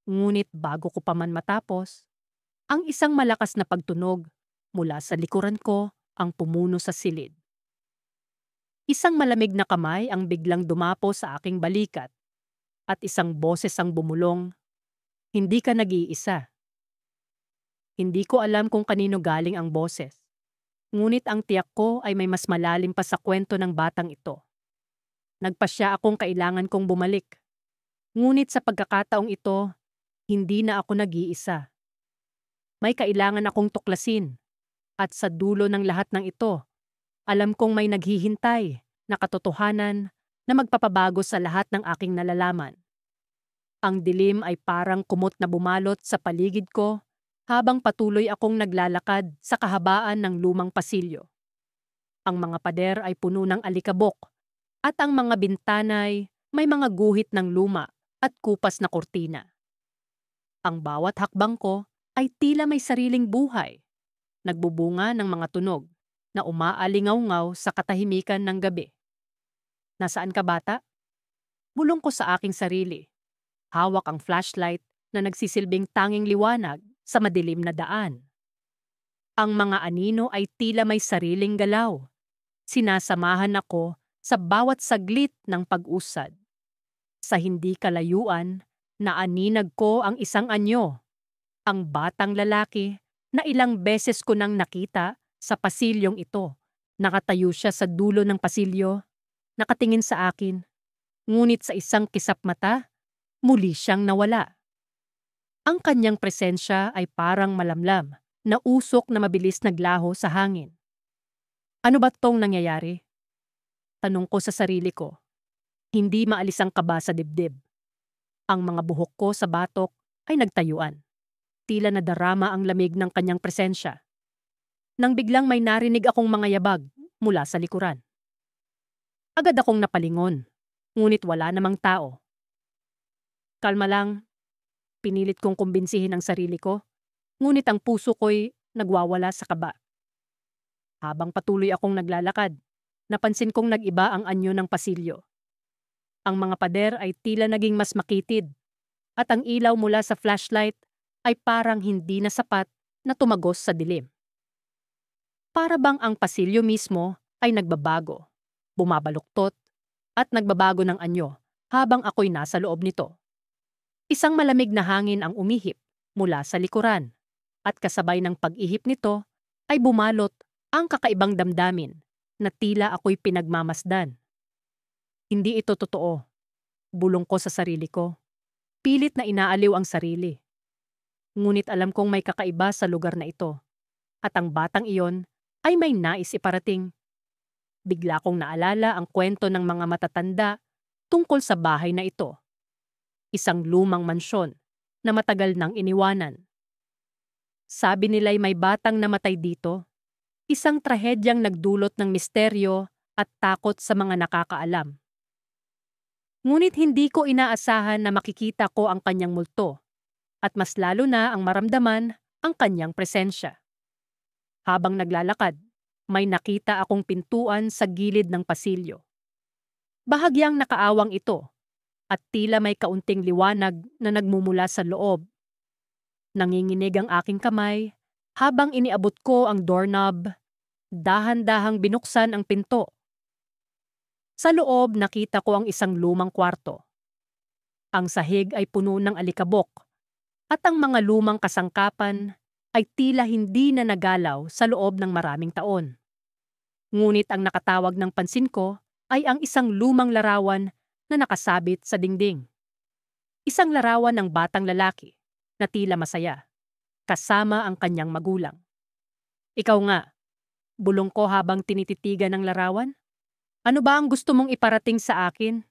Ngunit bago ko pa man matapos, ang isang malakas na pagtunog mula sa likuran ko ang pumuno sa silid. Isang malamig na kamay ang biglang dumapo sa aking balikat at isang boses ang bumulong, "Hindi ka nag-iisa." Hindi ko alam kung kanino galing ang boses. Ngunit ang tiyak ko ay may mas malalim pa sa kwento ng batang ito. Nagpasya akong kailangan kong bumalik. Ngunit sa pagkakataong ito, hindi na ako nag-iisa. May kailangan akong tuklasin. At sa dulo ng lahat ng ito, alam kong may naghihintay na katotohanan na magpapabago sa lahat ng aking nalalaman. Ang dilim ay parang kumot na bumalot sa paligid ko habang patuloy akong naglalakad sa kahabaan ng lumang pasilyo. Ang mga pader ay puno ng alikabok at ang mga bintanay may mga guhit ng luma at kupas na kurtina. Ang bawat hakbang ko ay tila may sariling buhay, nagbubunga ng mga tunog na umaalingaw-ngaw sa katahimikan ng gabi. Nasaan ka, bata? Bulong ko sa aking sarili. Hawak ang flashlight na nagsisilbing tanging liwanag sa madilim na daan. Ang mga anino ay tila may sariling galaw. Sinasamahan ako sa bawat saglit ng pag-usad. Sa hindi kalayuan, naaninag ko ang isang anyo, ang batang lalaki na ilang beses ko nang nakita sa pasilyong ito. Nakatayo siya sa dulo ng pasilyo, nakatingin sa akin, ngunit sa isang kisap mata, muli siyang nawala. Ang kanyang presensya ay parang malamlam, na usok na mabilis naglaho sa hangin. Ano ba tong nangyayari? Tanong ko sa sarili ko. Hindi maalis ang kaba sa dibdib. Ang mga buhok ko sa batok ay nagtayuan. Tila nadarama ang lamig ng kanyang presensya. Nang biglang may narinig akong mga yabag mula sa likuran. Agad akong napalingon, ngunit wala namang tao. Kalma lang, pinilit kong kumbinsihin ang sarili ko, ngunit ang puso ko'y nagwawala sa kaba. Habang patuloy akong naglalakad, napansin kong nag-iba ang anyo ng pasilyo. Ang mga pader ay tila naging mas makitid, at ang ilaw mula sa flashlight ay parang hindi na sapat na tumagos sa dilim. Para bang ang pasilyo mismo ay nagbabago, bumabaluktot, at nagbabago ng anyo habang ako'y nasa loob nito. Isang malamig na hangin ang umihip mula sa likuran, at kasabay ng pag-ihip nito ay bumalot ang kakaibang damdamin na tila ako'y pinagmamasdan. Hindi ito totoo, bulong ko sa sarili ko. Pilit na inaaliw ang sarili. Ngunit alam kong may kakaiba sa lugar na ito, at ang batang iyon ay may nais iparating. Bigla kong naalala ang kwento ng mga matatanda tungkol sa bahay na ito. Isang lumang mansyon na matagal nang iniwanan. Sabi nila'y may batang namatay dito, isang trahedyang nagdulot ng misteryo at takot sa mga nakakaalam. Ngunit hindi ko inaasahan na makikita ko ang kanyang multo, at mas lalo na ang maramdaman ang kanyang presensya. Habang naglalakad, may nakita akong pintuan sa gilid ng pasilyo. Bahagyang nakaawang ito, at tila may kaunting liwanag na nagmumula sa loob. Nanginginig ang aking kamay habang iniabot ko ang doorknob, dahan-dahang binuksan ang pinto. Sa loob nakita ko ang isang lumang kwarto. Ang sahig ay puno ng alikabok, at ang mga lumang kasangkapan ay tila hindi na nagalaw sa loob ng maraming taon. Ngunit ang nakatawag ng pansin ko ay ang isang lumang larawan na nakasabit sa dingding. Isang larawan ng batang lalaki na tila masaya, kasama ang kanyang magulang. Ikaw nga, bulong ko habang tinititigan ng larawan. Ano ba ang gusto mong iparating sa akin?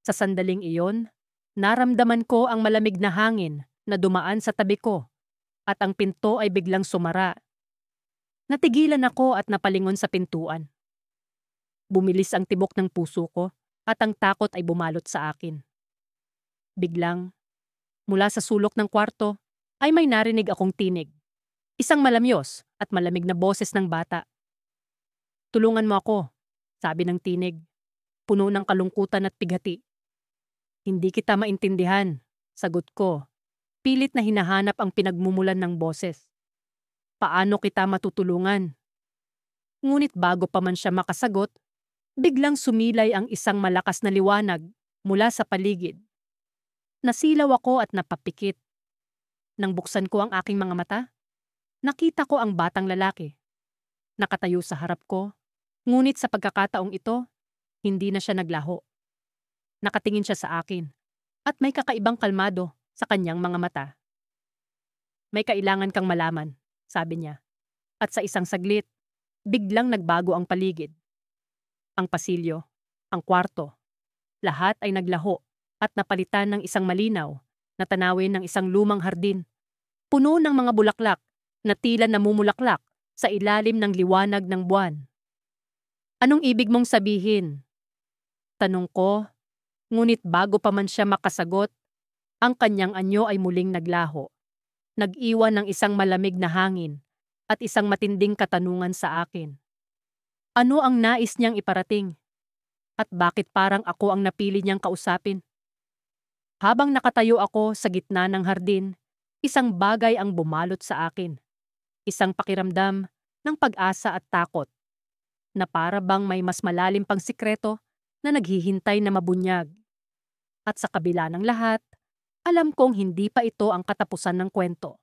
Sa sandaling iyon, naramdaman ko ang malamig na hangin na dumaan sa tabi ko at ang pinto ay biglang sumara. Natigilan ako at napalingon sa pintuan. Bumilis ang tibok ng puso ko at ang takot ay bumalot sa akin. Biglang, mula sa sulok ng kwarto, ay may narinig akong tinig. Isang malamyos at malamig na boses ng bata. Tulungan mo ako, sabi ng tinig, puno ng kalungkutan at pighati. Hindi kita maintindihan, sagot ko, pilit na hinahanap ang pinagmumulan ng boses. Paano kita matutulungan? Ngunit bago pa man siya makasagot, biglang sumilay ang isang malakas na liwanag mula sa paligid. Nasilaw ako at napapikit. Nang buksan ko ang aking mga mata, nakita ko ang batang lalaki. Nakatayo sa harap ko, ngunit sa pagkakataong ito, hindi na siya naglaho. Nakatingin siya sa akin at may kakaibang kalmado sa kanyang mga mata. May kailangan kang malaman, sabi niya. At sa isang saglit, biglang nagbago ang paligid. Ang pasilyo, ang kwarto, lahat ay naglaho at napalitan ng isang malinaw na tanawin ng isang lumang hardin, puno ng mga bulaklak na tila namumulaklak sa ilalim ng liwanag ng buwan. Anong ibig mong sabihin? Tanong ko, ngunit bago pa man siya makasagot, ang kanyang anyo ay muling naglaho. Nag-iwan ng isang malamig na hangin at isang matinding katanungan sa akin. Ano ang nais niyang iparating? At bakit parang ako ang napili niyang kausapin? Habang nakatayo ako sa gitna ng hardin, isang bagay ang bumalot sa akin. Isang pakiramdam ng pag-asa at takot, na para bang may mas malalim pang sikreto na naghihintay na mabunyag. At sa kabila ng lahat, alam kong hindi pa ito ang katapusan ng kwento.